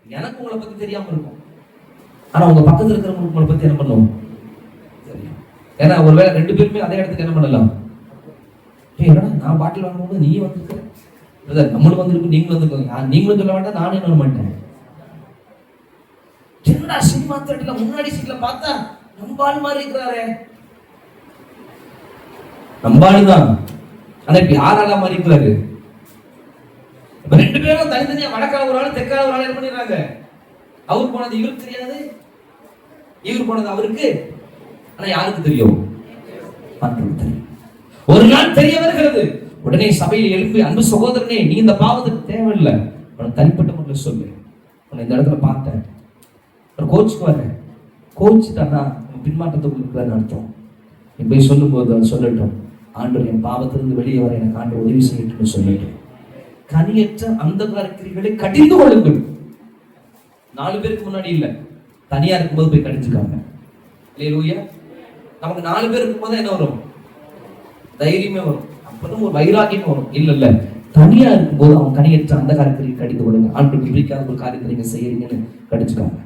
எனக்கு உங்களை பத்தி தெரியாம இருக்கும், ஆனா உங்க பக்கத்துல இருக்கிறவங்க உங்களை பத்தி என்ன பண்ணுவோம் தெரியும். ஏன்னா ஒருவேளை ரெண்டு பேருமே அதே இடத்துக்கு என்ன பண்ணலாம், நான் பாட்டில் வாங்கும்போது நீ வந்துருக்க, நம்மளும் வந்துருக்கு நீங்களும் வந்துருக்கோங்க, நீங்களும் சொல்ல வேண்டாம் நானும் என்ன மாட்டேன். என்னடா சினிமா தியேட்டர்ல முன்னாடி சீட்ல பார்த்தா நம்பாள் மாதிரி இருக்கிறாரே, நம்பாளுதான், ஆனா இப்ப யாரால மாதிரி இருக்கிறாரு. இப்ப ரெண்டு பேரும் தனித்தனியா வடக்கால ஒரு ஆள் தெற்கால ஒரு ஆள் என்ன பண்ணிடுறாங்க. அவர் போனது இவருக்கு தெரியாது, இவர் போனது அவருக்கு, ஆனா யாருக்கு தெரியும், தெரியும். ஒரு நாள் தெரிய வருகிறது, உடனே சபையில் எழுப்பி, அன்பு சகோதரனே நீ இந்த பாவத்துக்கு தேவையில்லை, உனக்கு தனிப்பட்ட முறையில் சொல்லு, உன்னை இந்த இடத்துல பார்த்தேன், கோச்சுக்கு வரேன், கோச்சுட்டானா பின்மாற்றத்துக்கு இருக்கிறான்னு அர்த்தம். நீ போய் சொல்லும் போது அவன் சொல்லட்டும், ஆண்டவர் என் பாவத்திலிருந்து வெளியே வர எனக்கு ஆண்டு உதவி செய்யட்டும்னு சொல்லட்டும். கனியற்ற அந்தகார கிரியைகளை கடிந்து கொள்ளுங்கள். 4 பேருக்கு முன்னாடி இல்ல, தனியா இருக்கும்போது போய் கடிச்சுக்காங்க. அல்லேலூயா. நமக்கு 4 பேர் இருக்கும்போது என்ன வரும், தைரியமே வரும், அப்பதான் ஒரு வைராக்கியம் வரும். இல்ல இல்ல தனியா இருக்கும்போது அவன் கனியற்ற அந்தகார கிரியை கடிந்து கொள்ளுங்க. ஆண்டு பிடிக்காத ஒரு காரியத்தை நீங்க செய்யறீங்கன்னு கடிச்சுக்காங்க.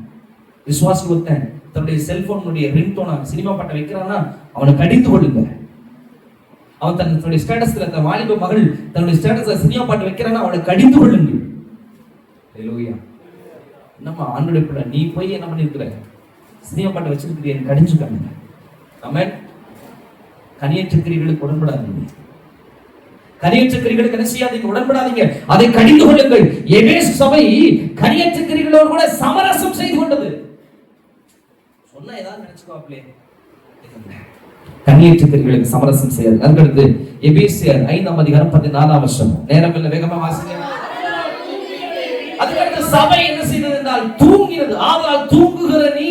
விசுவாசி ஒருத்தன் தன்னுடைய செல்போனுடைய ரிங்டோனா சினிமா பாட்டை வைக்கிறான்னா அவனை கடிந்து கொள்ளுங்க. அவன் தன்னுடைய ஸ்டேட்டஸ்ல தன் வாலிப மகள் தன்னுடைய ஸ்டேட்டஸ்ல சினிமா பாட்டு வைக்கிறான்னா அவனை கடிந்து கொள்ளுங்க. அல்லேலூயா. நம்ம ஆண்டவருடைய பிள்ளை, நீ போய் என்ன பண்ணிருக்கிற, சினிமா பாட்டை வச்சிருக்கிற, கடிஞ்சுக்காங்க. ஆமென். கனியற்ற கிரியைகளுக்கு உடன்படாதீங்க, கனியற்ற கிரியைகளுக்கு என்ன செய்யாதீங்க, உடன்படாதீங்க, அதை கடிந்து கொள்ளுங்கள். எபேசு சபை கனியற்ற கிரியைகளோடு கூட சமரசம் செய்து கொண்டது. சொன்னா ஏதாவது நினைச்சுக்கோங்களே, கனியற்ற கிரியைகளுக்கு சமரசம் செய்யாது. அதுக்கடுத்து எபேசியர் 5:14 நேரம் இல்ல, வேகமா வாசிங்க. அதுக்கடுத்து சபை என்ன செய்தது என்றால் தூங்கினது. ஆதலால் தூங்குகிற நீ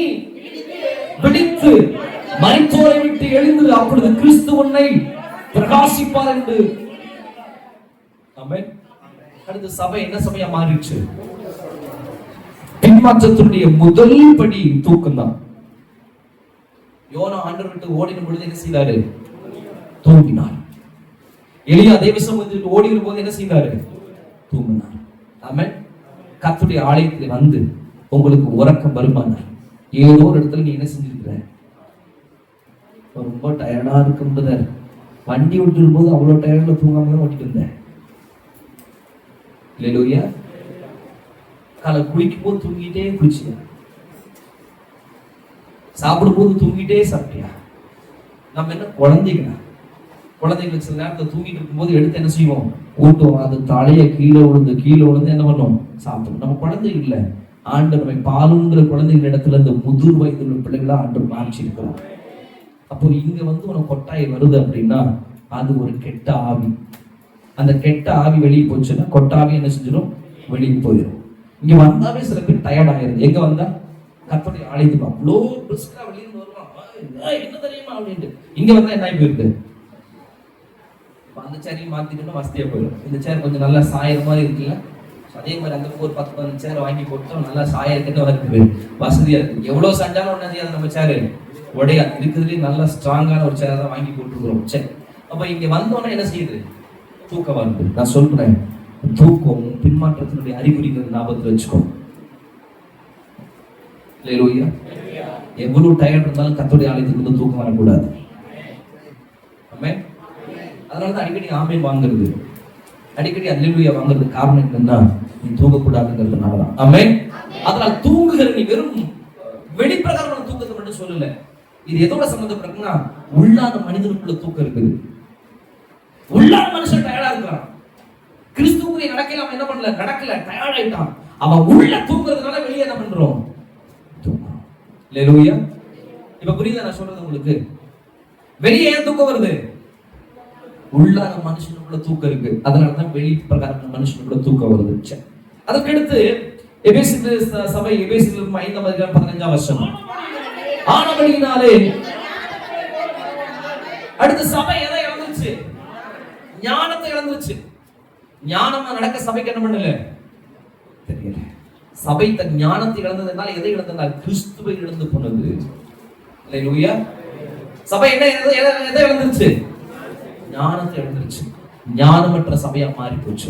விழித்து மரித்தோரை விட்டு எழுந்து, அப்பொழுது கிறிஸ்து உன்னை பிரகாசிப்பார் என்று. ஆமென். அடுத்து சபை என்ன சபையா மாறிடுச்சு, பின்மாற்றத்தினுடைய முதல் படி தூக்கம் தான். யோனா ஆண்டவர் விட்டு ஓடின பொழுது என்ன செய்தாரு, தூங்கினார். எலியா தேவ சமூகத்துக்கு ஓடின போது என்ன செய்தாரு, தூங்கினார். ஆமென். கர்த்தருடைய ஆலயத்தில் வந்து உங்களுக்கு உறக்கம் வருமானார். ஏதோ ஒரு இடத்துல நீ என்ன செஞ்சிருக்கிற, ரொம்ப டயர்டா இருக்கும்போது வண்டி ஓட்டிடும் போது அவ்வளவு டயர்ட்ல தூங்காம தான் ஓட்டிட்டு இருந்தேன். அல்லேலூயா. காலை குளிக்கும் போது தூங்கிட்டே குளிச்சியா, சாப்பிடும் போது தூங்கிட்டே சாப்பிட்டியா. நம்ம என்ன குழந்தைங்களா, குழந்தைங்களுக்கு சில நேரத்தில் தூங்கிட்டு இருக்கும்போது எடுத்து என்ன செய்வோம், ஊட்டுவோம், அது தலையை கீழே விழுந்து என்ன பண்ணுவோம், சாப்பிடுவோம். நம்ம குழந்தை இல்லை, ஆண்டு நம்மை பாலுங்கிற குழந்தைகள் இடத்துல இருந்து முதிர் வயதுள்ள பிள்ளைகளா ஆண்டு மாற்றிருக்கிறோம். அப்போ இங்க வந்து உனக்கு கொட்டாய் வருது அப்படின்னா அது ஒரு கெட்ட ஆவி. அந்த கெட்ட ஆவி வெளியே போச்சுன்னா கொட்டாவி என்ன செஞ்சிடும், வெளியே போயிடும். இங்க வந்தாவே சில பேர் டயர்ட் ஆயிருது. எங்க வந்தா கர்த்தருடைய ஆலயத்துக்கு அவ்வளோ பிரிஸ்கா வெளியிருந்து வருவான். என்ன தெரியுமா அப்படின்ட்டு இங்க வந்தா என்ன போயிருக்கு, அந்த சேரையும் மாத்திக்கணும், வசதியா போயிடும். இந்த சேர் கொஞ்சம் நல்லா சாயற மாதிரி இருக்குல்ல, அதே மாதிரி அந்த ஒரு 10-15 சேர் வாங்கி போட்டோம், நல்லா சாயறதுன்னு இருக்குது, வசதியா இருக்கு. எவ்வளவு சண்டாலும் ஒண்ணு செய்யாது நம்ம சேரு, உடையா இருக்குதுலயே நல்லா ஸ்ட்ராங்கான ஒரு சேரை தான் வாங்கி போட்டுருக்கிறோம். சரி, அப்ப இங்க வந்தோன்னா என்ன செய்யுது, தூக்கம் வருது. நான் சொல்றேன், தூக்கம் பின்மாற்றத்தினுடைய அறிகுறிகள் ஞாபகத்தில் வச்சுக்கோ. அல்லேலூயா. எவ்வளவு டயர்ட் இருந்தாலும் கர்த்தருடைய ஆலயத்துக்கு வந்து தூக்கம் வரக்கூடாது. ஆமென். அதனாலதான் அடிக்கடி ஆமென் வாங்குறது, அடிக்கடி அல்லேலூயா வாங்குறது காரணம் என்னன்னா, நீ தூங்கக்கூடாதுங்கிறதுனாலதான். ஆமென். அதனால தூங்குகிற நீ வெறும் வெளிப்பிரகாரமான தூக்கத்தை மட்டும் சொல்லல, இது எதோட சம்பந்தப்பட்டிருக்குன்னா உள்ளான மனிதனுக்குள்ள தூக்கம் இருக்குது. உள்ளான மனுஷன் டயர்டா இருக்கான், கிறிஸ்துவுக்கு நடக்கல, அவன் என்ன பண்ணல, நடக்கல, டயர்ட் ஆயிட்டான். அவன் உள்ள தூங்குறதுனால வெளியே என்ன பண்றோம், தூங்குறோம். அல்லேலூயா. இப்ப புரியுதா நான் சொல்றது உங்களுக்கு? வெளியே ஏன் தூக்கம் வருது, உள்ளான மனுஷனுக்குள்ள தூக்கம் இருக்கு, அதனாலதான் வெளி பிரகாரமான மனுஷனுக்குள்ள தூக்கம் வருது. அதுக்கடுத்து எபேசியர் சபை, எபேசியர் 5:15 வருஷம் ஆனபடியினாலே அடுத்த சபை எதை இழந்துச்சு, ஞானத்தை இழந்துச்சு. ஞானமா நடக்க சபைக்கு என்ன பண்ணல தெரியல. சபை தன் ஞானத்தை இழந்ததுனால எதை இழந்ததுனால கிறிஸ்துவை இழந்து போனது. அல்லேலூயா. சபை என்ன எதை இழந்துச்சு, ஞானத்தை இழந்துருச்சு. ஞானமற்ற சபையா மாறி போச்சு.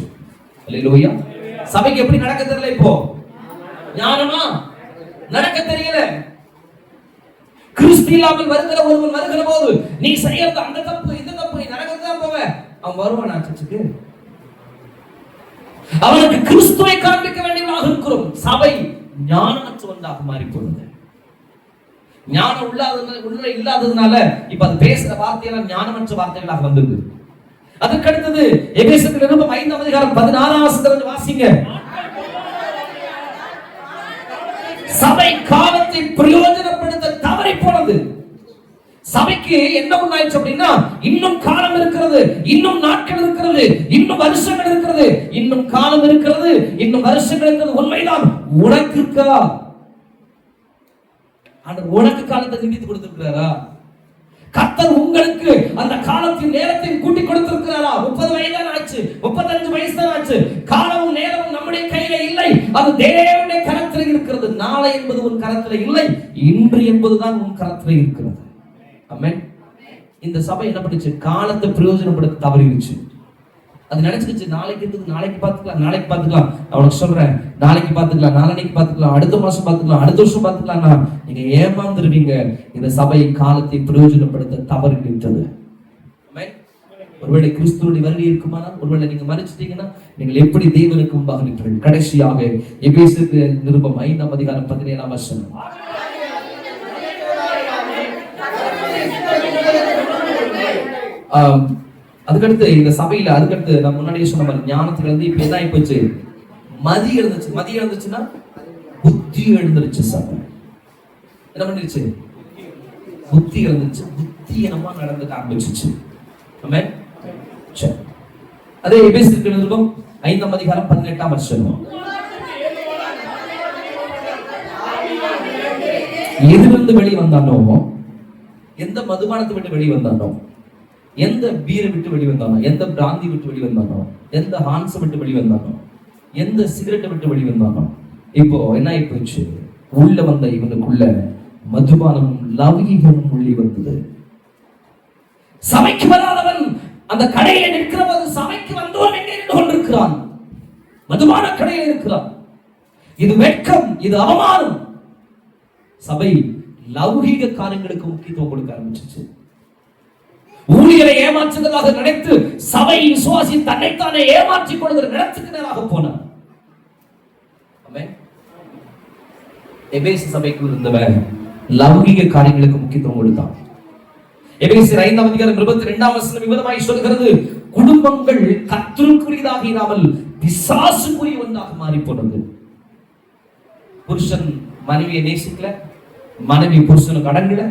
அல்லேலூயா. சபைக்கு எப்படி நடக்க தெரியல, இப்போ ஞானமா நடக்க தெரியல. கிறிஸ்து இல்லாமல் வருகிற ஒருவன் வருகிற போது நீ செய்யறது அந்த தப்பு இந்த தப்பு, நீ நடக்கத்தான் போவ, அவன் வருவான் சர்ச்சுக்கு. அவனுக்கு கிறிஸ்துவை காண்பிக்க வேண்டியவனாக இருக்கிறோம். சபை ஞானமற்றவனாக மாறி போனது. ஞானம் உள்ள இல்லாததுனால இப்ப அது பேசுற வார்த்தையெல்லாம் ஞானமற்ற வார்த்தைகளாக வந்தது. அதுக்கடுத்தது எபேசியர் 5:16 வாசிங்க. சபை காலத்தை பிரயோஜனப்படுத்த தவறி போனது. சபைக்கு என்ன ஒண்ணாயிடுச்சு அப்படின்னா, இன்னும் காலம் இருக்கிறது, இன்னும் நாட்கள் இருக்கிறது, இன்னும் வருஷங்கள் இருக்கிறது, இன்னும் காலம் இருக்கிறது, இன்னும் வருஷங்கள் இருக்கிறது. உண்மைதான். உனக்கு இருக்கா, ஆண்டவர் உனக்கு காலத்தை நீடித்து கொடுத்திருக்கிறாரா? கர்த்தர் உங்களுக்கு அந்த காலத்தின் நேரத்தையும் கூட்டி கொடுத்திருக்கிறாரா? 30 வயதான் ஆச்சு, 35 வயசுதான் ஆச்சு. காலமும் நேரமும் நம்முடைய கையில இல்லை, அது தேவனுடைய கரத்தில் இருக்கிறது. நாளை என்பது உன் கரத்தில் இல்லை, இன்று என்பதுதான் உன் கரத்தில் இருக்கிறது. ஆமென். இந்த சபை என்ன பண்ணுச்சு, காலத்தை பிரயோஜனப்படுத்த தவறிடுச்சு. அது நினைச்சிருச்சு, நாளைக்கு இருக்குது, நாளைக்கு பார்த்துக்கலாம், நாளைக்கு பார்த்துக்கலாம். அவனுக்கு சொல்றேன், நாளைக்கு பார்த்துக்கலாம், நாளைக்கு பார்த்துக்கலாம், அடுத்த மாசம் பார்த்துக்கலாம், அடுத்த வருஷம் பார்த்துக்கலாம். நீங்க ஏமாந்துருவீங்க. இந்த சபை காலத்தை பிரயோஜனப்படுத்த தவறிவிட்டது. ஒருவேளை கிறிஸ்துவுடைய வருகை இருக்குமானால், ஒருவேளை நீங்க மறிச்சிட்டீங்கன்னா, நீங்கள் எப்படி தேவனுக்கு முன்பாக நிற்பீர்கள்? கடைசியாக எபேசியர் 5:17 அதுக்கடுத்து இந்த சபையில அதுக்கடுத்து நான் முன்னாடியே சொன்ன மாதிரி ஞானத்துல இருந்து இப்ப என்ன ஆகி போச்சு, மதி எழுந்துச்சு. மதி எழுந்துச்சுன்னா புத்தி எழுந்துருச்சு. சபை என்ன பண்ணிருச்சு, புத்தி எழுந்துச்சு. புத்தி என்னமா நடந்துக்க ஆரம்பிச்சிச்சு. ஆமென். அதே எபேசியர் 5:18 எதிலிருந்து வெளியே வந்தானோ, எந்த மதுபானத்தை விட்டு வெளியே வந்தானோ, எந்த பீரை விட்டு வெளியே வந்தானோ, எந்த பிராந்தி விட்டு வெளியே வந்தானோ, எந்த ஹான்ஸ் விட்டு வெளியே வந்தானோ, எந்த சிகரெட்டை விட்டு வெளியே வந்தானோ, இப்போ என்ன ஆகி போச்சு, உள்ள வந்த இவனுக்குள்ள மதுபானமும் லௌகீகமும் உள்ளே வந்தது. சபைக்கு வராதவன் அந்த கடையில நிற்கிற போது சபைக்கு வந்தவன் எங்கே நின்று கொண்டிருக்கிறான், மதுபான கடையில் இருக்கிறான். இது வெட்கம், இது அவமானம். சபை லௌகீக காரியங்களுக்கு முக்கியத்துவம் கொடுக்க ஆரம்பிச்சிச்சு. ஊழியரை ஏமாற்றுவதாக நினைத்து சபை விசுவாசி தன்னைத்தானே ஏமாற்றிக் கொள்கிற நிலத்துக்கு நேராக போனார். எபேசிய சபைக்குள் இருந்தவர் லௌகீக காரியங்களுக்கு முக்கியத்துவம் கொடுத்தான். எபேசியர் 5:22 விவரமாய் சொல்கிறது, குடும்பங்கள் கர்த்தருக்குரியதாக இராமல் பிசாசுக்குரிய ஒன்றாக மாறி போனது. புருஷன் மனைவியை நேசிக்கல, மனைவி புருஷனுக்கு அடங்கல,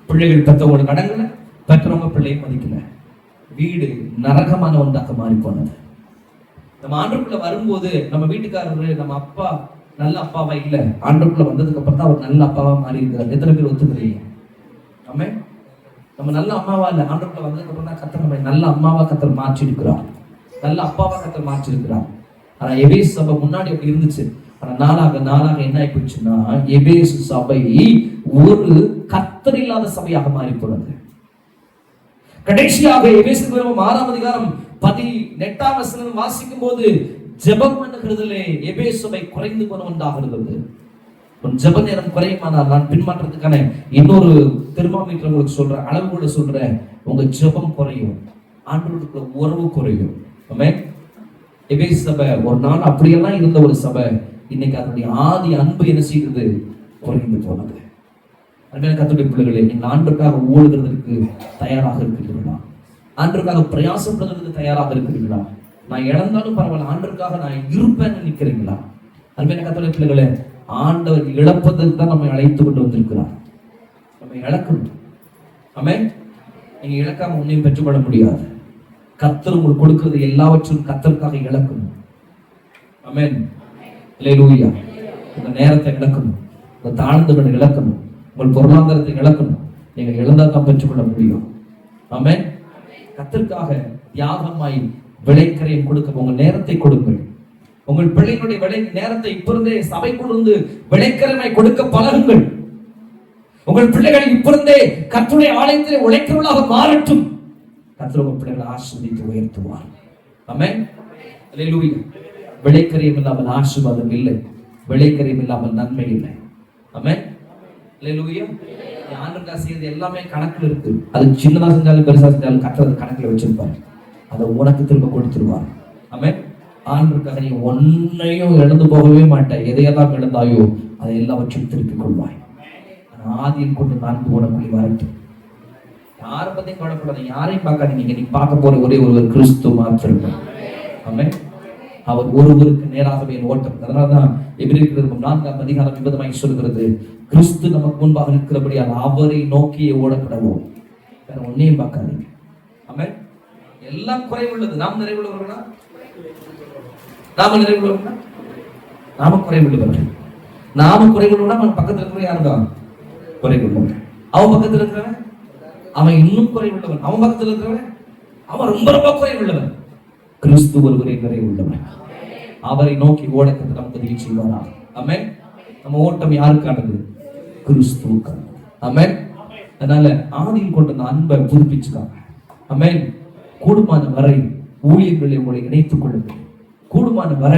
பிள்ளைகள் பெற்றவங்களுக்கு அடங்கல, பெற்றவங்க பிள்ளையை மதிக்கல. வீடு நரகமான ஒன்றாக மாறி போனது. நம்ம ஆண்டுக்குள்ள வரும்போது நம்ம வீட்டுக்காரரு, நம்ம அப்பா நல்ல அப்பாவா இல்ல, ஆண்டவருக்குள்ள வந்ததுக்கு அப்புறம் தான் அவர் நல்ல அப்பாவா மாறி இருக்கிறார். எத்தனை பேர் ஒத்துக்கிறீங்க? ஆமென். நம்ம நல்ல அம்மாவா இல்ல, ஆண்டவருக்குள்ள வந்ததுக்கு அப்புறம் தான் கர்த்தர் நம்ம நல்ல அம்மாவா கர்த்தர் மாற்றி இருக்கிறார், நல்ல அப்பாவா கர்த்தர் மாற்றி இருக்கிறார். ஆனா எபேசு சபை முன்னாடி அப்படி இருந்துச்சு. ஆனா நாளாக என்ன ஆகி போச்சுன்னா, எபேசு சபை ஒரு கர்த்தர் இல்லாத சபையாக மாறி போனது. கடைசியாக எபேசு 6ஆம் அதிகாரம் 18ஆம் வசனம் வாசிக்கும் போது, ஜெபம் பண்ணுகிறதிலே எபேசு சபை குறைந்து போன ஒன்றாக இருந்தது. உன் ஜெப நேரம் குறையுமானால் நான் பின்மாற்றத்துக்கான இன்னொரு தெர்மாமீட்டர் உங்களுக்கு சொல்றேன், அளவுகோல சொல்றேன். உங்க ஜெபம் குறையும், ஆண்டவருடைய உறவு குறையும். ஆமென். எபேசு சபை ஒரு நாள் அப்படியெல்லாம் இருந்த ஒரு சபை, இன்னைக்கு அதனுடைய ஆதி அன்பு என்ன செய்கிறது? குறைந்து போனது. அன்பான கர்த்தருடைய பிள்ளைகளே, நீங்கள் ஆண்டவருக்காக ஓடுகிறதற்கு தயாராக இருக்கிறீர்களா? ஆண்டவருக்காக பிரயாசப்படுறதுக்கு தயாராக இருக்கிறீர்களா? நான் இழந்தாலும் பரவாயில்ல, ஆண்டவருக்காக நான் இருப்பேன்னு நிற்கிறீங்களா? அன்பான கர்த்தருடைய பிள்ளைகளே, ஆண்டவர் இழப்பதற்கு தான் நம்மை அழைத்து கொண்டு வந்திருக்கிறார். நம்ம இழக்கணும். ஆமென். நீங்க இழக்காம ஒன்றையும் பெற்றுக்கொள்ள முடியாது. கர்த்தர் உங்களுக்கு கொடுக்கிறது எல்லாவற்றும் கர்த்தருக்காக இழக்கணும். ஆமென். அல்லேலூயா. உங்க நேரத்தை இழக்கணும், உங்க தாழ்ந்துகளை இழக்கணும், உங்கள் பொருளாதாரத்தை இழக்கணும். நீங்க இழந்தா தான் பெற்றுக்கொள்ள முடியும். ஆமென். கர்த்தருக்காக தியாகமாய் விளைக்கரையும் கொடுக்க உங்கள் நேரத்தை கொடுங்கள். உங்கள் பிள்ளைகளுடைய நேரத்தை இப்பொழுதே சபைக்குள்ளிருந்து விளைக்கரமாய் கொடுக்க பழகுங்கள். உங்கள் பிள்ளைகள் இப்பொழுதே கர்த்தருடைய ஆலயத்தில் உழைக்கிறவர்களாக மாறட்டும். கர்த்தர் உங்கள் பிள்ளைகளை ஆசீர்வதித்து உயர்த்துவார். ஆமென். அல்லேலூயா. விளைக்கரையும் இல்லாமல் ஆசீர்வாதம் இல்லை, விளைக்கரையும் இல்லாமல் நன்மை இல்லை. ஆமென். அல்லேலூயா. ஆண்டவருக்காக செய்யறது எல்லாமே கணக்குல இருக்கு. அது சின்னதா செஞ்சாலும் பெருசா செஞ்சாலும் கர்த்தர் கணக்குல வச்சிருப்பார். அதை உனக்கு திரும்ப கொடுத்துருவார். ஆமென். ஆண்டவருக்காக நீ ஒன்னையும் இழந்து போகவே மாட்டாய். எதையெல்லாம் இழந்தாயோ அதை எல்லாவற்றையும் திருப்பிக் கொள்வாய். ஆதியில் கொண்டு நான் போனபடி வரட்டும். யாரை பத்தியும் கவலைப்படாத, யாரையும் பார்க்காதீங்க. நீ பார்க்க போற ஒரே ஒருவர் கிறிஸ்து மாத்திரம். ஆமென். அவர் ஒருவருக்கு நேராகவே ஓட்டம். அதனாலதான் எபிரேயர் 4ஆம் அதிகாரம் 20 சொல்கிறது, கிறிஸ்து நமக்கு முன்பாக இருக்கிறபடியால் அவரை நோக்கியே ஓடப்படவும். வேற ஒன்னையும் பார்க்காதீங்க. ஆமென். எல்லாம் குறைவுள்ளது. நாம் நிறைவுள்ளவர்களா? நாம நிறைவுள்ளவர்களா? நாம குறைவுள்ளவர்கள். நாம குறைவுள்ளவனா அவன் பக்கத்துல இருக்கிற யாருதான் குறைவுள்ளவன். அவன் பக்கத்துல இருக்கிறவன் அவன் இன்னும் குறைவுள்ளவன். அவன் பக்கத்துல இருக்கிறவன் அவன் ரொம்ப ரொம்ப குறைவுள்ளவன். கிறிஸ்து ஒருவரே நிறைவுள்ளவன். அவரை நோக்கி ஓடக்கத்தை நமக்கு உதவி செய்வாரா? ஆமென். நம்ம ஓட்டம் யாருக்கானது? கிறிஸ்துவுக்கானது. ஆமென். அதனால ஆதியில் கொண்ட அந்த அன்பை புதுப்பிச்சுக்காங்க. ஆமென். கூடுமான வரை ஊழியர்களை உங்களை இணைத்துக் கொள்ளுங்கள். கூடுமான வர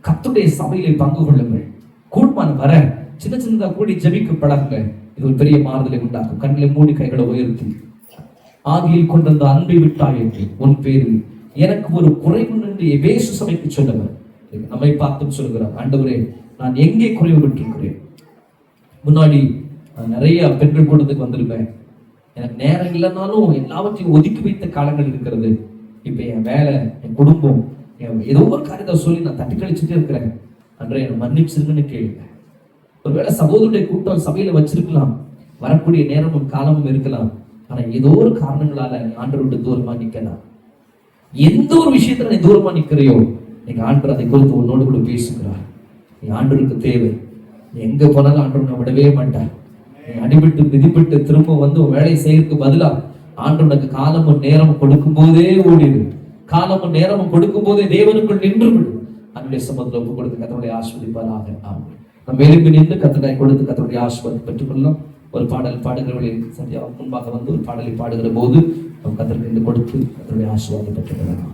கர்த்தருடைய சபையிலே பங்கு கொள்ளுங்கள். கூடுமான வர சின்ன சின்னதா கூடி ஜெபிக்க பழகுங்க. இது ஒரு பெரிய மாறுதலை உண்டாக்கும். கண்களை மூடி கைகளை உயர்த்தி, ஆதியில் கொண்ட அந்த அன்பை விட்டாய் என்று உன் பேரில் எனக்கு ஒரு குறைவு என்று எபேசு சபைக்கு சொன்னவர் நம்மை பார்த்து சொல்கிறார், ஆண்டவரே நான் எங்கே குறைவு பெற்றிருக்கிறேன்? முன்னாடி நிறைய பெண்கள் கூட்டத்துக்கு வந்திருப்பேன். எனக்கு நேரம் இல்லைன்னாலும் எல்லாவற்றையும் ஒதுக்கி வைத்த காலங்கள் இருக்கிறது. இப்ப என் வேலை, என் குடும்பம், ஏதோ ஒரு காரியத்தை சொல்லி நான் தட்டி கழிச்சுட்டே இருக்கிறேன். அன்றே என்னை மன்னிச்சிருக்குன்னு கேளுங்க. ஒருவேளை சகோதரருடைய கூட்டம் சபையில வச்சிருக்கலாம், வரக்கூடிய நேரமும் காலமும் இருக்கலாம். ஆனா ஏதோ ஒரு காரணங்களால ஆண்டவருடைய தூரமா நிக்கலாம். எந்த ஒரு விஷயத்துல நீ தூரமா நிக்கிறையோ, நீங்க ஆண்டவர் அதை குறித்து உன்னோடு கூட பேசுகிறார். நீ ஆண்டவருக்கு தேவை. எங்க போனாலும் ஆண்டவர் விடவே மாட்டார். நீ அடிபட்டு மிதிப்பட்டு திரும்ப வந்து வேலை செய்யறதுக்கு பதிலா ஆண்டவனுக்கு காலமும் நேரமும் கொடுக்கும் போதே ஓடிடு. காலமும் நேரமும் கொடுக்கும் போதே தேவனுக்குள் நின்று விடும். அன்றைய சமத்துல ஒப்பு கொடுத்து கர்த்தருடைய ஆசீர்வதிப்பாராக. ஆமென். நம்ம எழுப்பி நின்று கர்த்தரை கொடுத்து கர்த்தருடைய ஆசீர்வாதத்தை பெற்றுக்கொள்ளலாம். ஒரு பாடல் பாடுகிறவர்களின் சரியா முன்பாக வந்து ஒரு பாடலை பாடுகிற போது நம்ம கர்த்தருக்கு கொடுத்து கர்த்தருடைய ஆசீர்வாதத்தை பெற்றுக்கொள்ளலாம்.